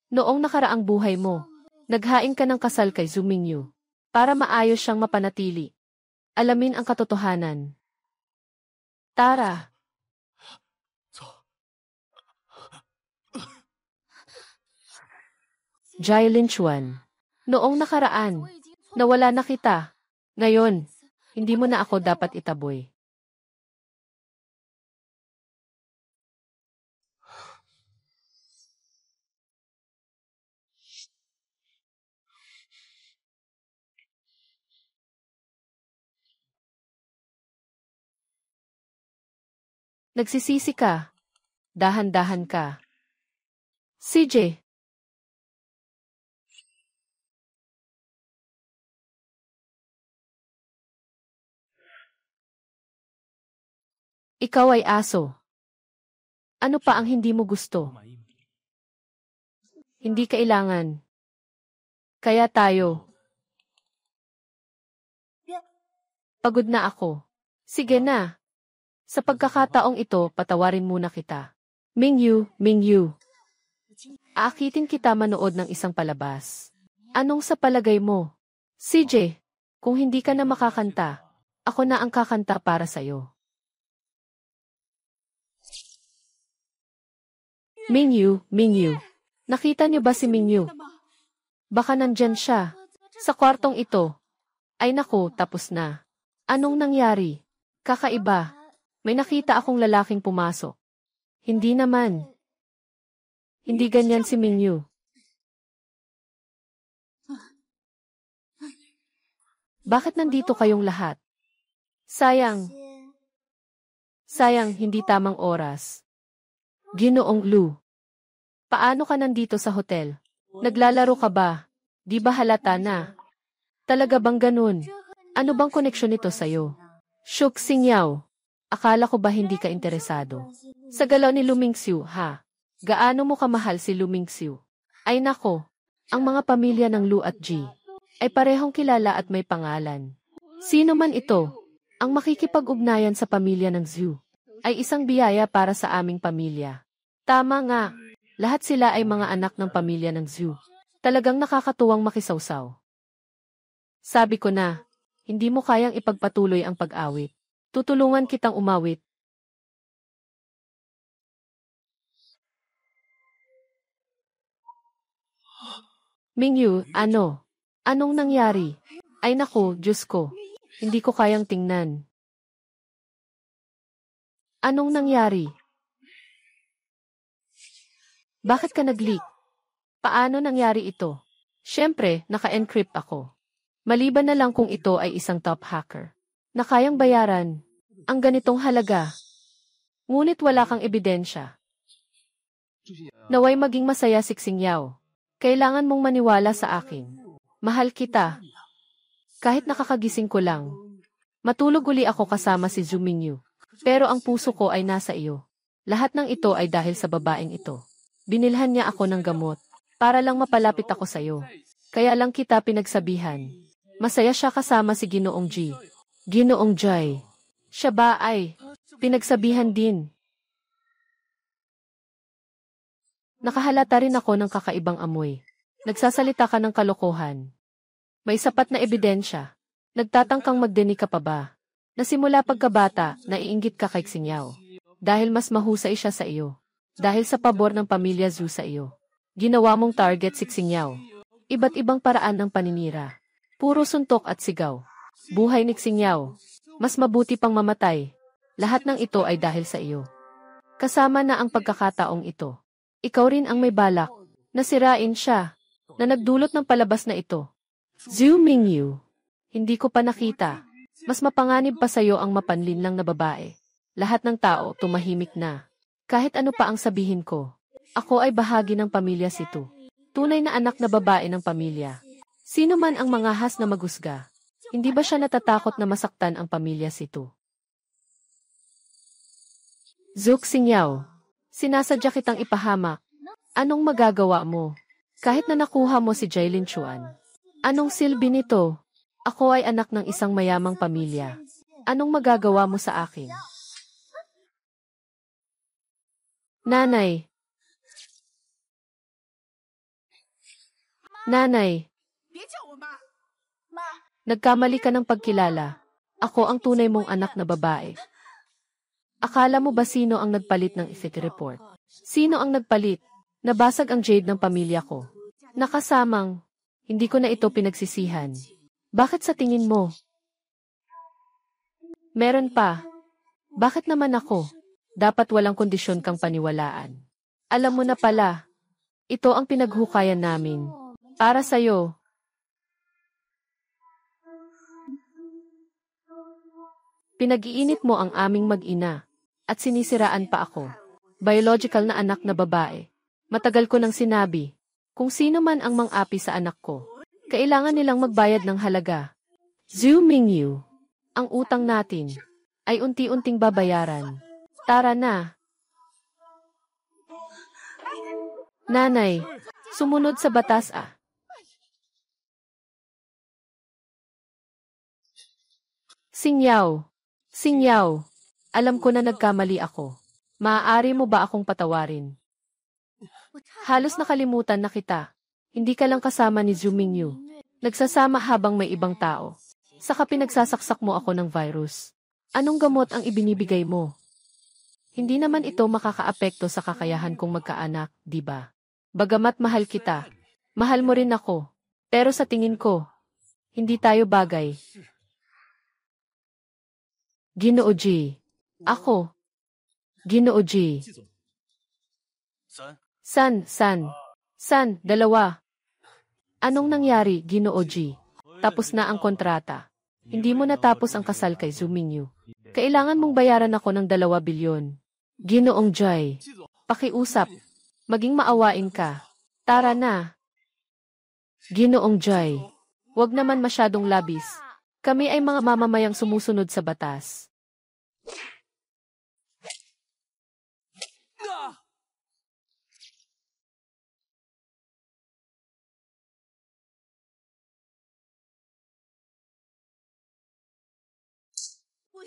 Noong nakaraang buhay mo, naghain ka ng kasal kay Zhu Mingyu. Para maayos siyang mapanatili. Alamin ang katotohanan. Tara. Jailin Chuan. Noong nakaraan, nawala na kita. Ngayon, hindi mo na ako dapat itaboy. Nagsisisi ka. Dahan-dahan ka. CJ. Ikaw ay aso. Ano pa ang hindi mo gusto? Hindi kailangan. Kaya tayo. Pagod na ako. Sige na. Sa pagkakataong ito, patawarin muna kita. Mingyu, Mingyu. Aakitin kita manood ng isang palabas. Anong sa palagay mo? CJ, kung hindi ka na makakanta, ako na ang kakanta para sa'yo. Mingyu, Mingyu. Nakita niyo ba si Mingyu? Baka nandyan siya. Sa kwartong ito. Ay naku, tapos na. Anong nangyari? Kakaiba. May nakita akong lalaking pumasok. Hindi naman. Hindi ganyan si Mingyu. Bakit nandito kayong lahat? Sayang. Sayang, hindi tamang oras. Ginoong Lu. Paano ka nandito sa hotel? Naglalaro ka ba? Di ba halata na? Talaga bang ganun? Ano bang koneksyon nito sa'yo? Shuk Xingyaw. Akala ko ba hindi ka interesado? Sa galaw ni Lu Mingxiu, ha? Gaano mo kamahal si Lu Mingxiu? Ay nako, ang mga pamilya ng Lu at Ji ay parehong kilala at may pangalan. Sino man ito, ang makikipag-ugnayan sa pamilya ng Zhu ay isang biyaya para sa aming pamilya. Tama nga, lahat sila ay mga anak ng pamilya ng Zhu. Talagang nakakatuwang makisawsaw. Sabi ko na, hindi mo kayang ipagpatuloy ang pag-awit. Tutulungan kitang umawit. Mingyu, ano? Anong nangyari? Ay naku, Diyos ko. Hindi ko kayang tingnan. Anong nangyari? Bakit ka nag-leak? Paano nangyari ito? Siyempre, naka-encrypt ako. Maliban na lang kung ito ay isang top hacker na kayang bayaran ang ganitong halaga. Ngunit wala kang ebidensya. Naway maging masaya si Xing Yao. Kailangan mong maniwala sa akin. Mahal kita. Kahit nakakagising ko lang. Matulog uli ako kasama si Zhu Mingyu. Pero ang puso ko ay nasa iyo. Lahat ng ito ay dahil sa babaeng ito. Binilhan niya ako ng gamot para lang mapalapit ako sa iyo. Kaya lang kita pinagsabihan. Masaya siya kasama si Ginoong Ji. Ginoong Jai. Siya ba ay pinagsabihan din? Nakahalata rin ako ng kakaibang amoy. Nagsasalita ka ng kalokohan. May sapat na ebidensya. Nagtatangkang magdinig ka pa ba? Nasimula pagkabata, naiinggit ka kay Xing Yao. Dahil mas mahusay siya sa iyo. Dahil sa pabor ng pamilya Zhu sa iyo. Ginawa mong target si Xing Yao. Iba't ibang paraan ng paninira. Puro suntok at sigaw. Buhay ni Xing Yao. Mas mabuti pang mamatay. Lahat ng ito ay dahil sa iyo. Kasama na ang pagkakataong ito. Ikaw rin ang may balak. Nasirain siya. Na nagdulot ng palabas na ito. Zhu Mingyu. Hindi ko pa nakita. Mas mapanganib pa sa'yo ang mapanlin lang na babae. Lahat ng tao tumahimik na. Kahit ano pa ang sabihin ko. Ako ay bahagi ng pamilya si Tu. Tunay na anak na babae ng pamilya. Sino man ang mangahas na magusga. Hindi ba siya natatakot na masaktan ang pamilya si Tu? Zhu Xing Yao. Sinasadya kitang ipahamak. Anong magagawa mo? Kahit na nakuha mo si Jailin Chuan. Anong silbi nito? Ako ay anak ng isang mayamang pamilya. Anong magagawa mo sa akin? Nanay. Nanay. Nagkamali ka ng pagkilala. Ako ang tunay mong anak na babae. Akala mo ba sino ang nagpalit ng effect report? Sino ang nagpalit? Nabasag ang jade ng pamilya ko. Nakasamang, hindi ko na ito pinagsisihan. Bakit sa tingin mo? Meron pa. Bakit naman ako? Dapat walang kondisyon kang paniwalaan. Alam mo na pala, ito ang pinaghukayan namin. Para sa'yo. Pinag-iinit mo ang aming mag-ina. At sinisiraan pa ako. Biological na anak na babae. Matagal ko nang sinabi, kung sino man ang mang-api sa anak ko, kailangan nilang magbayad ng halaga. Zhu Mingyu, ang utang natin ay unti-unting babayaran. Tara na. Nanay, sumunod sa batas ah. Xing Yao. Xing Yao. Alam ko na nagkamali ako. Maaari mo ba akong patawarin? Halos nakalimutan na kita. Hindi ka lang kasama ni Zhu Mingyu. Nagsasama habang may ibang tao. Saka pinagsasaksak mo ako ng virus. Anong gamot ang ibinibigay mo? Hindi naman ito makakaapekto sa kakayahan kong magkaanak, di ba? Bagamat mahal kita, mahal mo rin ako. Pero sa tingin ko, hindi tayo bagay. Ginoo Ji. Ako. Ginoo Ji. San, dalawa. Anong nangyari, Ginoo Ji? Tapos na ang kontrata. Hindi mo natapos ang kasal kay Zhu Mingyu. Kailangan mong bayaran ako ng 2 bilyon. Ginoong Jai. Pakiusap. Maging maawain ka. Tara na. Ginoong Jai. Huwag naman masyadong labis. Kami ay mga mamamayang sumusunod sa batas.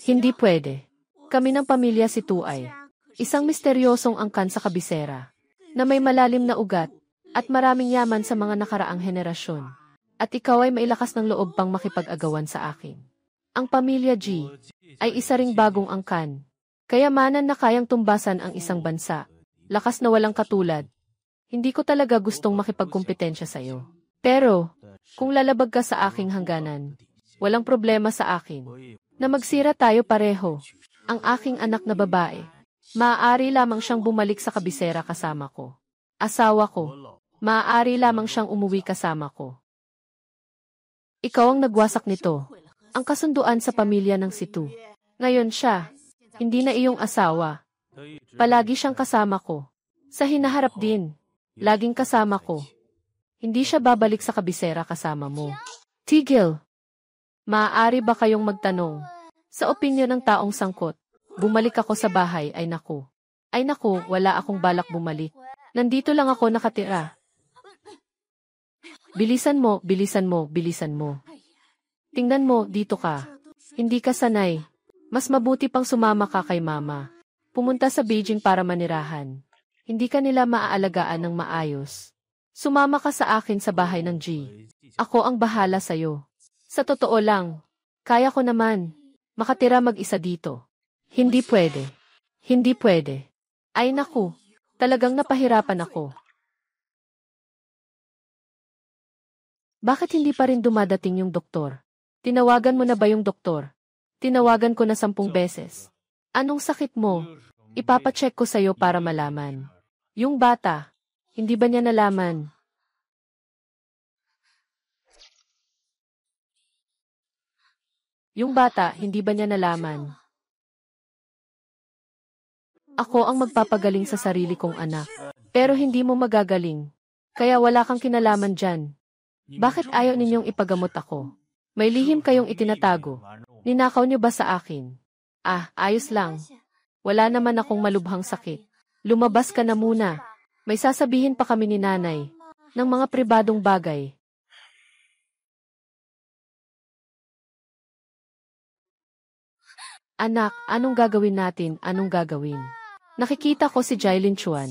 Hindi pwede. Kami ng pamilya si Tuay. Isang misteryosong angkan sa kabisera, na may malalim na ugat, at maraming yaman sa mga nakaraang henerasyon. At ikaw ay mailakas ng loob pang makipag-agawan sa akin. Ang pamilya G, ay isa ring bagong angkan. Kayamanan na kayang tumbasan ang isang bansa. Lakas na walang katulad. Hindi ko talaga gustong makipagkumpetensya sa'yo. Pero, kung lalabag ka sa aking hangganan, walang problema sa akin. Na magsira tayo pareho. Ang aking anak na babae, maaari lamang siyang bumalik sa kabisera kasama ko. Asawa ko, maaari lamang siyang umuwi kasama ko. Ikaw ang nagwasak nito. Ang kasunduan sa pamilya ng Situ. Ngayon siya, hindi na iyong asawa. Palagi siyang kasama ko. Sa hinaharap din, laging kasama ko. Hindi siya babalik sa kabisera kasama mo. Tigil! Maaari ba kayong magtanong? Sa opinyon ng taong sangkot, bumalik ako sa bahay ay naku. Ay naku, wala akong balak bumalik. Nandito lang ako nakatira. Bilisan mo, bilisan mo, bilisan mo. Tingnan mo, dito ka. Hindi ka sanay. Mas mabuti pang sumama ka kay mama. Pumunta sa Beijing para manirahan. Hindi ka nila maaalagaan ng maayos. Sumama ka sa akin sa bahay ng G. Ako ang bahala sa'yo. Sa totoo lang, kaya ko naman. Makatira mag-isa dito. Hindi pwede. Hindi pwede. Ay naku, talagang napahirapan ako. Bakit hindi pa rin dumadating yung doktor? Tinawagan mo na ba yung doktor? Tinawagan ko na 10 beses. Anong sakit mo? Ipapacheck ko sa'yo para malaman. Yung bata, hindi ba niya nalaman? Yung bata, hindi ba niya nalaman? Ako ang magpapagaling sa sarili kong anak. Pero hindi mo magagaling. Kaya wala kang kinalaman dyan. Bakit ayaw ninyong ipagamot ako? May lihim kayong itinatago. Ninakaw niyo ba sa akin? Ah, ayos lang. Wala naman akong malubhang sakit. Lumabas ka na muna. May sasabihin pa kami ni nanay. Ng mga pribadong bagay. Anak, anong gagawin natin? Anong gagawin? Nakikita ko si Jailin Chuan.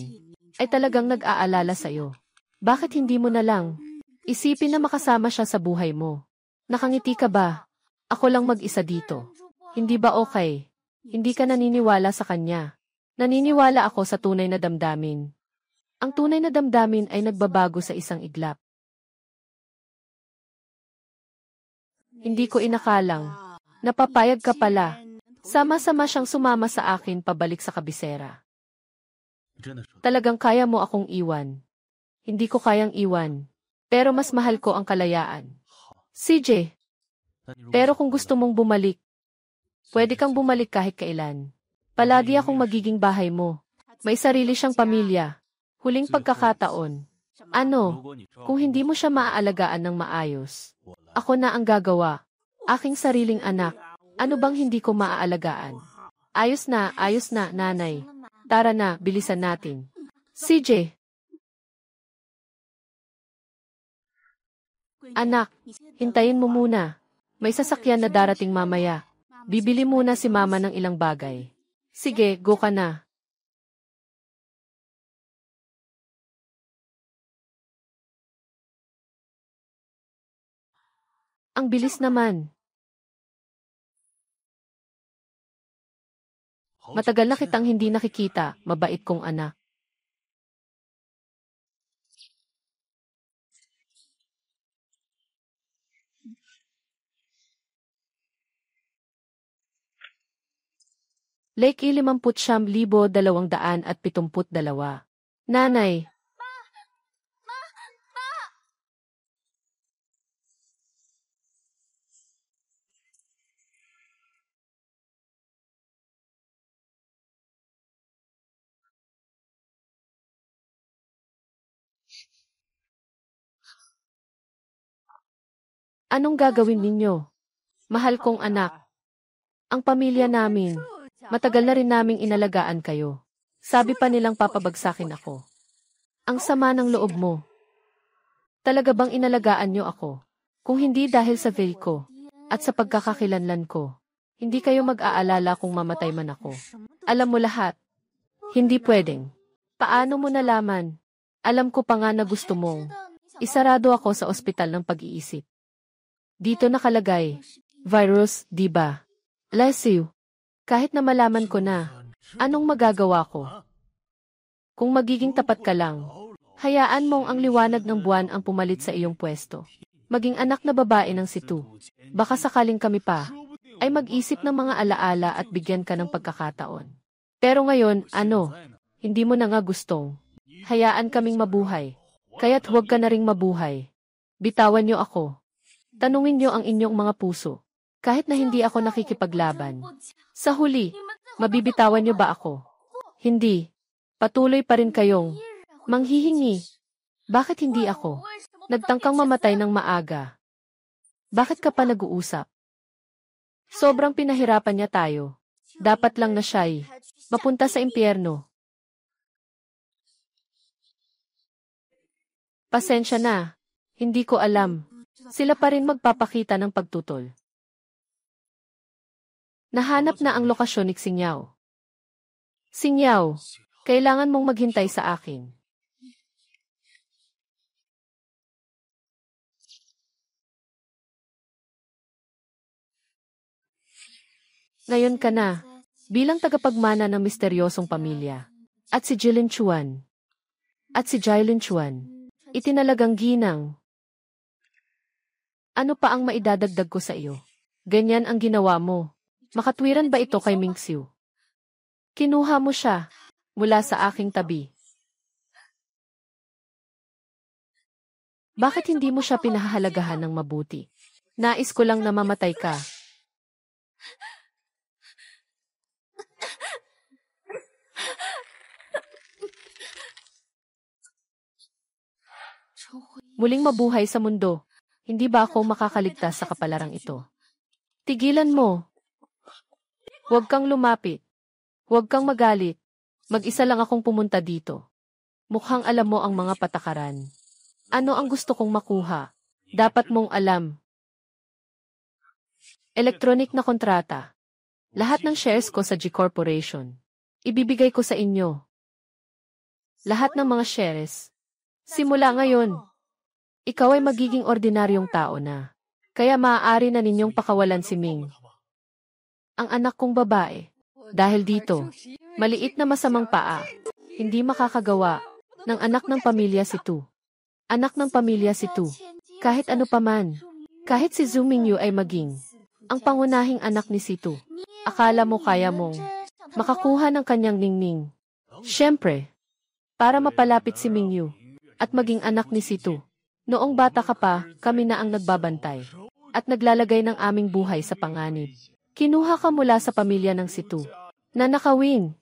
Ay talagang nag-aalala sa'yo. Bakit hindi mo na lang? Isipin na makasama siya sa buhay mo. Nakangiti ka ba? Ako lang mag-isa dito. Hindi ba okay? Hindi ka naniniwala sa kanya. Naniniwala ako sa tunay na damdamin. Ang tunay na damdamin ay nagbabago sa isang iglap. Hindi ko inakalang. Napapayag ka pala. Sama-sama siyang sumama sa akin pabalik sa kabisera. Talagang kaya mo akong iwan. Hindi ko kayang iwan. Pero mas mahal ko ang kalayaan. CJ, pero kung gusto mong bumalik, pwede kang bumalik kahit kailan. Palagi akong magiging bahay mo. May sarili siyang pamilya. Huling pagkakataon. Ano, kung hindi mo siya maaalagaan ng maayos? Ako na ang gagawa. Aking sariling anak. Ano bang hindi ko maaalagaan? Ayos na, nanay. Tara na, bilisan natin. CJ. Anak, hintayin mo muna. May sasakyan na darating mamaya. Bibili muna si mama ng ilang bagay. Sige, go ka na. Ang bilis naman. Matagal na kitang hindi nakikita, mabait kong anak. Lake 59,272. Nanay. Anong gagawin ninyo? Mahal kong anak. Ang pamilya namin. Matagal na rin naming inalagaan kayo. Sabi pa nilang papabagsakin ako. Ang sama ng loob mo. Talaga bang inalagaan niyo ako? Kung hindi dahil sa veil ko at sa pagkakakilanlan ko, hindi kayo mag-aalala kung mamatay man ako. Alam mo lahat. Hindi pwedeng. Paano mo nalaman? Alam ko pa nga na gusto mong. Isarado ako sa ospital ng pag-iisip. Dito nakalagay, virus, di ba? Lesiu, kahit na malaman ko na, anong magagawa ko? Kung magiging tapat ka lang, hayaan mong ang liwanag ng buwan ang pumalit sa iyong pwesto. Maging anak na babae ng si Tu. Baka sakaling kami pa, ay mag-isip ng mga alaala at bigyan ka ng pagkakataon. Pero ngayon, hindi mo na nga gustong. Hayaan kaming mabuhay. Kaya't huwag ka na ring mabuhay. Bitawan niyo ako. Tanungin niyo ang inyong mga puso. Kahit na hindi ako nakikipaglaban. Sa huli, mabibitawan niyo ba ako? Hindi. Patuloy pa rin kayong manghihingi. Bakit hindi ako? Nagtangkang mamatay ng maaga. Bakit ka pa nag-uusap? Sobrang pinahirapan niya tayo. Dapat lang na siya'y mapunta sa impyerno. Pasensya na. Hindi ko alam. Sila pa rin magpapakita ng pagtutol. Nahanap na ang lokasyon ni Xingyaw. Xingyaw, kailangan mong maghintay sa akin. Ngayon ka na, bilang tagapagmana ng misteryosong pamilya. At si Jilin Chuan. At si Jailin Chuan. Itinalagang ginang. Ano pa ang maidadagdag ko sa iyo? Ganyan ang ginawa mo. Makatwiran ba ito kay Mingxiu? Kinuha mo siya mula sa aking tabi. Bakit hindi mo siya pinahahalagahan ng mabuti? Nais ko lang na mamatay ka. Muling mabuhay sa mundo. Hindi ba ako makakaligtas sa kapalarang ito? Tigilan mo. Huwag kang lumapit. Huwag kang magalit. Mag-isa lang akong pumunta dito. Mukhang alam mo ang mga patakaran. Ano ang gusto kong makuha? Dapat mong alam. Electronic na kontrata. Lahat ng shares ko sa G Corporation. Ibibigay ko sa inyo. Lahat ng mga shares. Simula ngayon, ikaw ay magiging ordinaryong tao na. Kaya maaari na ninyong pakawalan si Ming. Ang anak kong babae. Dahil dito, maliit na masamang paa. Hindi makakagawa ng anak ng pamilya si Tu. Anak ng pamilya si Tu. Kahit ano paman. Kahit si Zhu Mingyu ay maging ang pangunahing anak ni si Tu. Akala mo kaya mong makakuha ng kanyang ningning. Siyempre, para mapalapit si Mingyu at maging anak ni si Tu. Noong bata ka pa, kami na ang nagbabantay at naglalagay ng aming buhay sa panganib. Kinuha ka mula sa pamilya ng si Tu na nakawin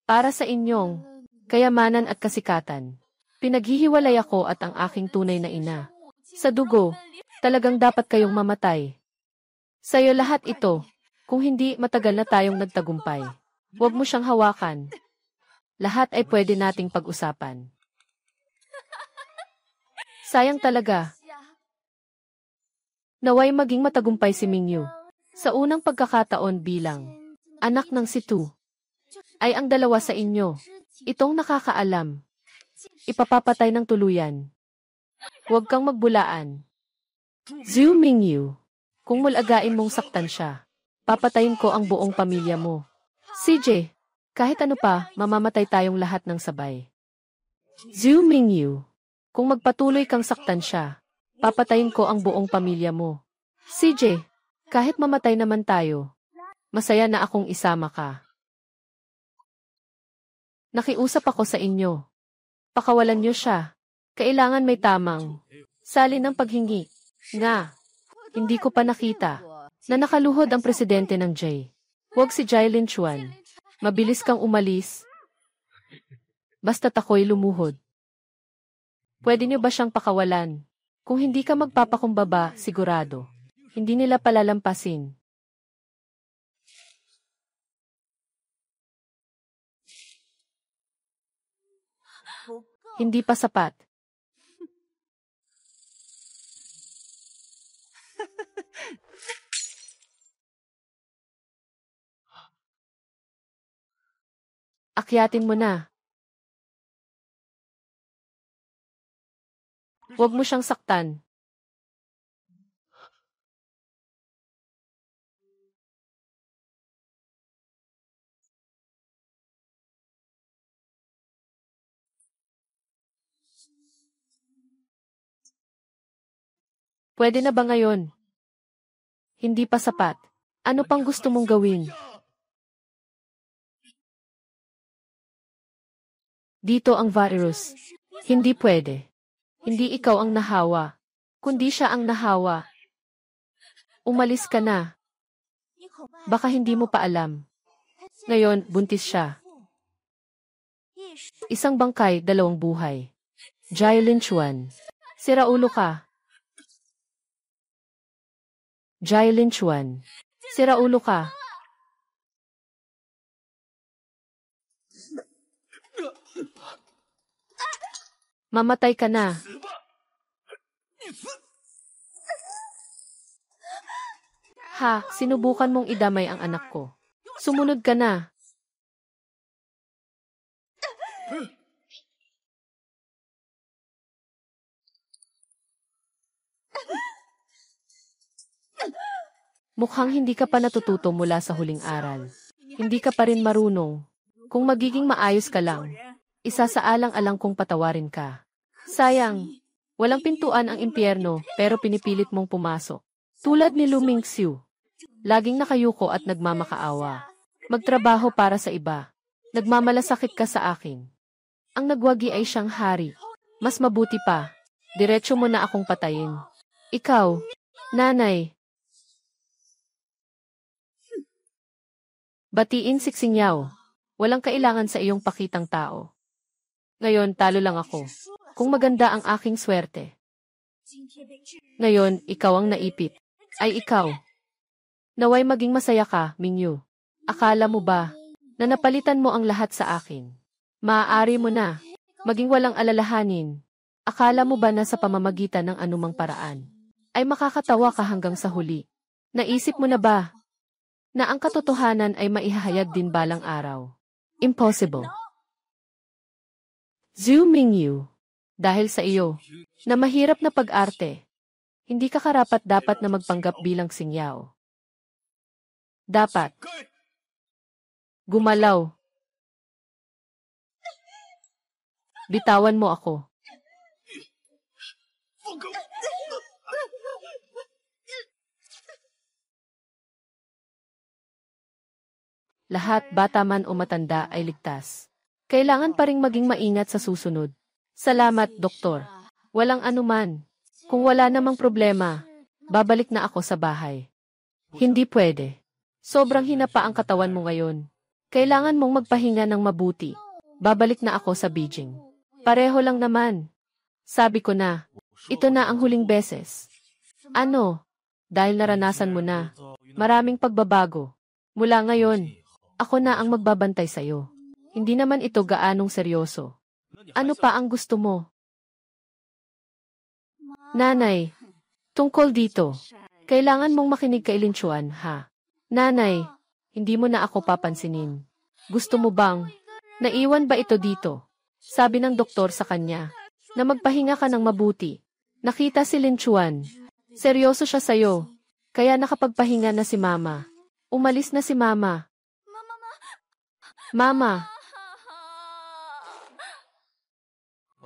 para sa inyong kayamanan at kasikatan. Pinaghihiwalay ako at ang aking tunay na ina. Sa dugo, talagang dapat kayong mamatay. Sa'yo lahat ito, kung hindi matagal na tayong nagtagumpay. Huwag mo siyang hawakan. Lahat ay pwede nating pag-usapan. Sayang talaga. Naway maging matagumpay si Mingyu. Sa unang pagkakataon bilang anak ng si Tu, ay ang dalawa sa inyo, itong nakakaalam. Ipapapatay ng tuluyan. Huwag kang magbulaan. Zhu Mingyu, kung mulagain mong saktan siya, papatayin ko ang buong pamilya mo. CJ, kahit ano pa, mamamatay tayong lahat ng sabay. Zhu Mingyu, kung magpatuloy kang saktan siya, papatayin ko ang buong pamilya mo. CJ, kahit mamatay naman tayo, masaya na akong isama ka. Nakiusap ako sa inyo. Pakawalan niyo siya. Kailangan may tamang salin ng paghingi. Nga, hindi ko pa nakita na nakaluhod ang presidente ng J. Huwag si Jailin Chuan. Mabilis kang umalis. Basta't ako'y lumuhod. Pwede niyo ba siyang pakawalan? Kung hindi ka magpapakumbaba, sigurado. Hindi nila palalampasin. Hindi pa sapat. Akyatin mo na. Huwag mo siyang saktan. Pwede na ba ngayon? Hindi pa sapat. Ano pang gusto mong gawin? Dito ang virus. Hindi pwede. Hindi ikaw ang nahawa, kundi siya ang nahawa. Umalis ka na. Baka hindi mo pa alam. Ngayon, buntis siya. Isang bangkay, dalawang buhay. Jailin Chuan. Sira ulo ka. Jailin Chuan. Sira ulo ka. Mamatay ka na. Ha, sinubukan mong idamay ang anak ko. Sumunod ka na. Mukhang hindi ka pa natututo mula sa huling aral. Hindi ka pa rin marunong. Kung magiging maayos ka lang, isasaalang-alang kong patawarin ka. Sayang, walang pintuan ang impyerno pero pinipilit mong pumasok. Tulad ni Lu Mingxiu. Laging nakayuko at nagmamakaawa. Magtrabaho para sa iba. Nagmamalasakit ka sa akin. Ang nagwagi ay siyang hari. Mas mabuti pa, diretso mo na akong patayin. Ikaw, nanay. Batiin si Xingyaw. Walang kailangan sa iyong pakitang tao. Ngayon, talo lang ako. Kung maganda ang aking swerte. Ngayon, ikaw ang naipit. Ay ikaw. Naway maging masaya ka, Mingyu. Akala mo ba, na napalitan mo ang lahat sa akin? Maaari mo na. Maging walang alalahanin. Akala mo ba na sa pamamagitan ng anumang paraan, ay makakatawa ka hanggang sa huli? Naisip mo na ba, na ang katotohanan ay maihahayag din balang araw? Impossible. Zhu Mingyu, dahil sa iyo, na mahirap na pag-arte, hindi ka karapat-dapat na magpanggap bilang Xingyaw. Dapat. Gumalaw. Bitawan mo ako. Lahat, bata man o matanda, ay ligtas. Kailangan pa ring maging maingat sa susunod. Salamat, Doktor. Walang anuman. Kung wala namang problema, babalik na ako sa bahay. Hindi pwede. Sobrang hinapa ang katawan mo ngayon. Kailangan mong magpahinga ng mabuti. Babalik na ako sa Beijing. Pareho lang naman. Sabi ko na, ito na ang huling beses. Ano? Dahil naranasan mo na. Maraming pagbabago. Mula ngayon, ako na ang magbabantay sa'yo. Hindi naman ito gaanong seryoso. Ano pa ang gusto mo? Nanay, tungkol dito. Kailangan mong makinig kay Lin Chuan, ha? Nanay, hindi mo na ako papansinin. Gusto mo bang, naiwan ba ito dito? Sabi ng doktor sa kanya, na magpahinga ka ng mabuti. Nakita si Lin Chuan. Seryoso siya sa'yo. Kaya nakapagpahinga na si Mama. Umalis na si Mama. Mama.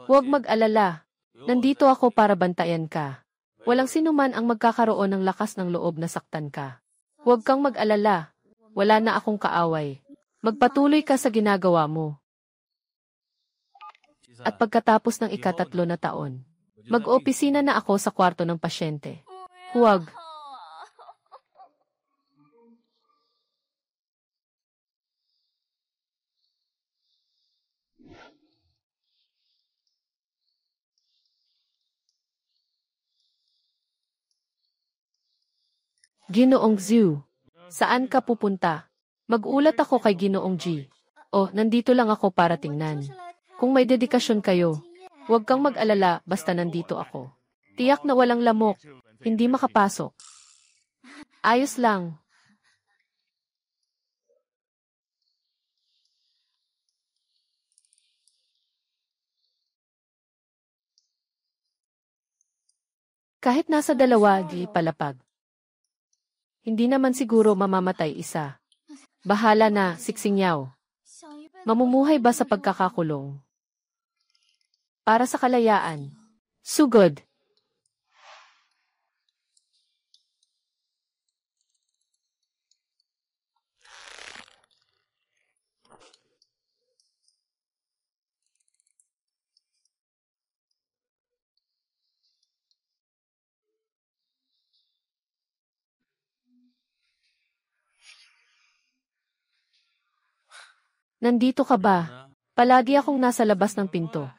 Huwag mag-alala. Nandito ako para bantayan ka. Walang sinuman ang magkakaroon ng lakas ng loob na saktan ka. Huwag kang mag-alala. Wala na akong kaaway. Magpatuloy ka sa ginagawa mo. At pagkatapos ng ika-3 na taon, mag-opisina na ako sa kwarto ng pasyente. Huwag. Ginoong Zhu, saan ka pupunta? Mag-ulat ako kay Ginoong Ji. Oh, nandito lang ako para tingnan. Kung may dedikasyon kayo, huwag kang mag-alala basta nandito ako. Tiyak na walang lamok, hindi makapasok. Ayos lang. Kahit nasa 2, di palapag. Hindi naman siguro mamamatay isa. Bahala na, Xingyaw. Mamumuhay ba sa pagkakakulong? Para sa kalayaan. Sugod. Nandito ka ba? Palagi akong nasa labas ng pinto.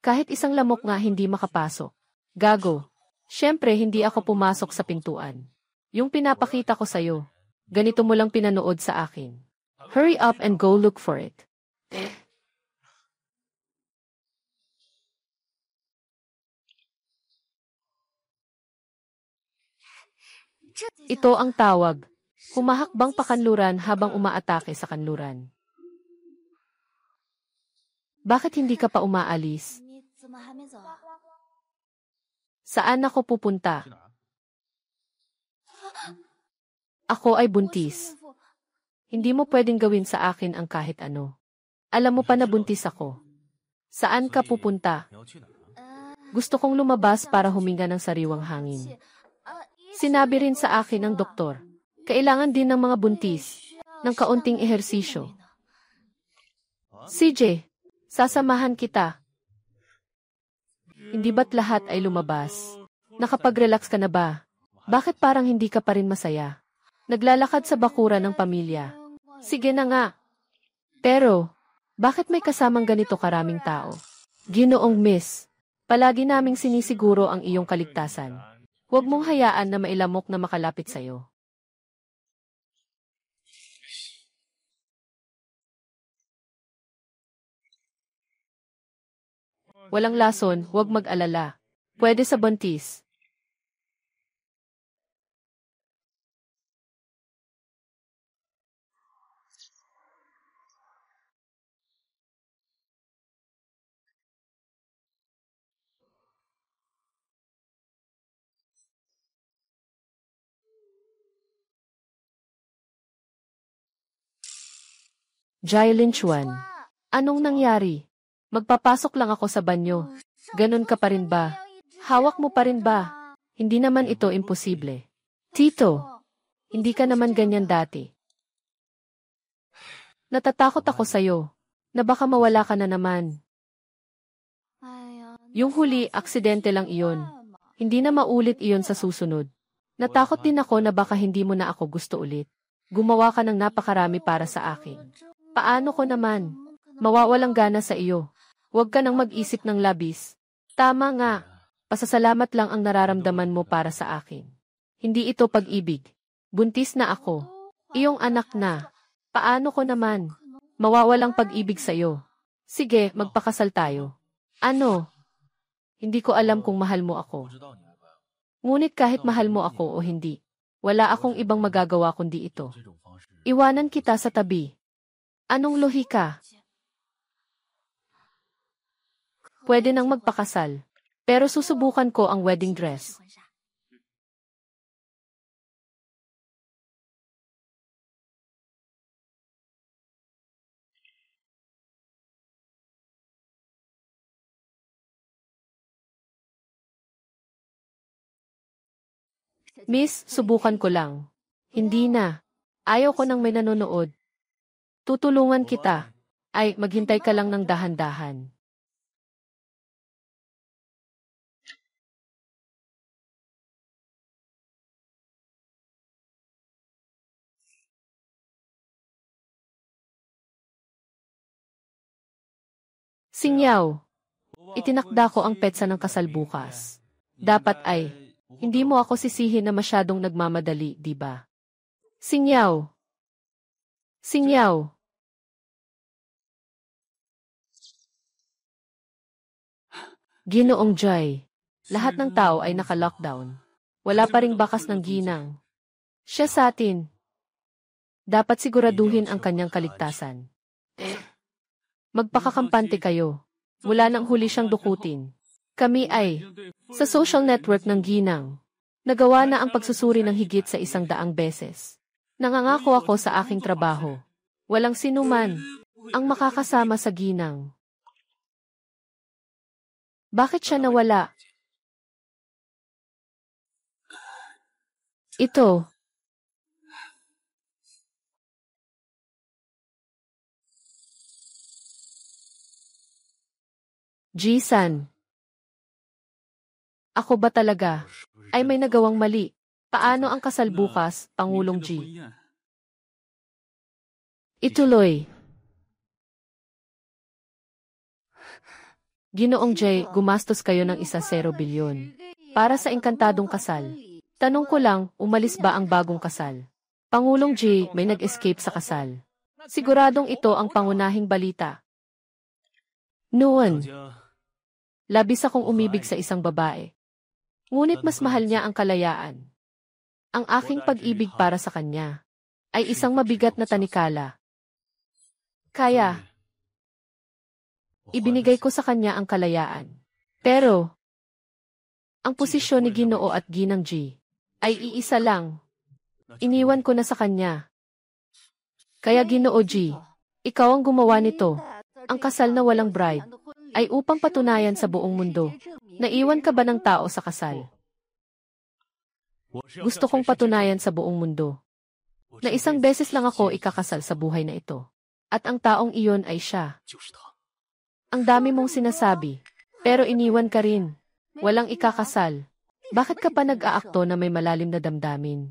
Kahit isang lamok nga hindi makapasok. Gago. Siyempre hindi ako pumasok sa pintuan. Yung pinapakita ko sa'yo. Ganito mo lang pinanood sa akin. Hurry up and go look for it. Ito ang tawag. Humahakbang pakanluran habang umaatake sa kanluran. Bakit hindi ka pa umaalis? Saan ako pupunta? Ako ay buntis. Hindi mo pwedeng gawin sa akin ang kahit ano. Alam mo pa na buntis ako. Saan ka pupunta? Gusto kong lumabas para huminga ng sariwang hangin. Sinabi rin sa akin ng doktor, kailangan din ng mga buntis ng kaunting ehersisyo. CJ, sasamahan kita. Hindi ba't lahat ay lumabas? Nakapag-relax ka na ba? Bakit parang hindi ka pa rin masaya? Naglalakad sa bakura ng pamilya. Sige na nga. Pero, bakit may kasamang ganito karaming tao? Ginoong Miss, palagi naming sinisiguro ang iyong kaligtasan. Huwag mong hayaan na mailamok na makalapit sa'yo. Walang lason, huwag mag-alala. Pwede sa buntis. Jailin Chuan, anong nangyari? Magpapasok lang ako sa banyo. Ganon ka pa rin ba? Hawak mo pa rin ba? Hindi naman ito imposible. Tito, hindi ka naman ganyan dati. Natatakot ako sa'yo, na baka mawala ka na naman. Yung huli, aksidente lang iyon. Hindi na maulit iyon sa susunod. Natakot din ako na baka hindi mo na ako gusto ulit. Gumawa ka ng napakarami para sa akin. Paano ko naman? Mawawalang gana sa iyo. Huwag ka nang mag-isip ng labis. Tama nga. Pasasalamat lang ang nararamdaman mo para sa akin. Hindi ito pag-ibig. Buntis na ako. Iyong anak na. Paano ko naman? Mawawalang pag-ibig sa iyo. Sige, magpakasal tayo. Ano? Hindi ko alam kung mahal mo ako. Ngunit kahit mahal mo ako o hindi, wala akong ibang magagawa kundi ito. Iwanan kita sa tabi. Anong lohika? Pwede nang magpakasal. Pero susubukan ko ang wedding dress. Miss, subukan ko lang. Hindi na. Ayaw ko nang may nanonood. Tutulungan kita. Ay, maghintay ka lang ng dahan-dahan. Singyaw, itinakda ko ang petsa ng kasal bukas. Dapat ay, hindi mo ako sisihin na masyadong nagmamadali, di ba? Singyaw. Singyaw. Ginoong Joy. Lahat ng tao ay naka-lockdown. Wala pa ring bakas ng ginang. Siya sa atin. Dapat siguraduhin ang kanyang kaligtasan. Magpakakampante kayo. Mula nang huli siyang dukutin. Kami ay, sa social network ng ginang, nagawa na ang pagsusuri ng higit sa 100 beses. Nangangako ako sa aking trabaho. Walang sinuman ang makakasama sa ginang. Bakit siya nawala? Ito. Ji-san. Ako ba talaga? Ay may nagawang mali. Paano ang kasal bukas, Pangulong Ji? Ituloy. Ginoong Jay, gumastos kayo ng 1 bilyon para sa engkantadong kasal. Tanong ko lang, umalis ba ang bagong kasal? Pangulong G, may nag-escape sa kasal. Siguradong ito ang pangunahing balita. Noon, labis akong umibig sa isang babae. Ngunit mas mahal niya ang kalayaan. Ang aking pag-ibig para sa kanya ay isang mabigat na tanikala. Kaya, ibinigay ko sa kanya ang kalayaan. Pero, ang posisyon ni Ginoo at Ginang G ay iisa lang. Iniwan ko na sa kanya. Kaya Ginoo G, ikaw ang gumawa nito. Ang kasal na walang bride ay upang patunayan sa buong mundo. Naiwan ka ba ng tao sa kasal? Gusto kong patunayan sa buong mundo na isang beses lang ako ikakasal sa buhay na ito. At ang taong iyon ay siya. Ang dami mong sinasabi, pero iniwan ka rin. Walang ikakasal. Bakit ka pa nag-aakto na may malalim na damdamin?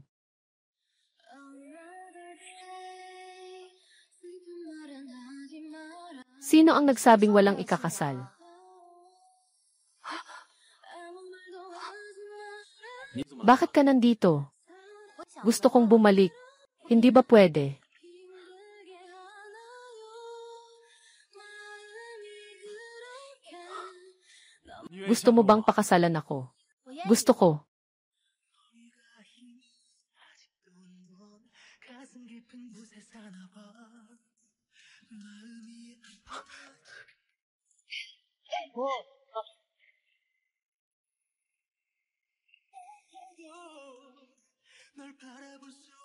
Sino ang nagsabing walang ikakasal? Bakit ka nandito? Gusto kong bumalik. Hindi ba pwede? Gusto mo bang pakasalan ako? Gusto ko.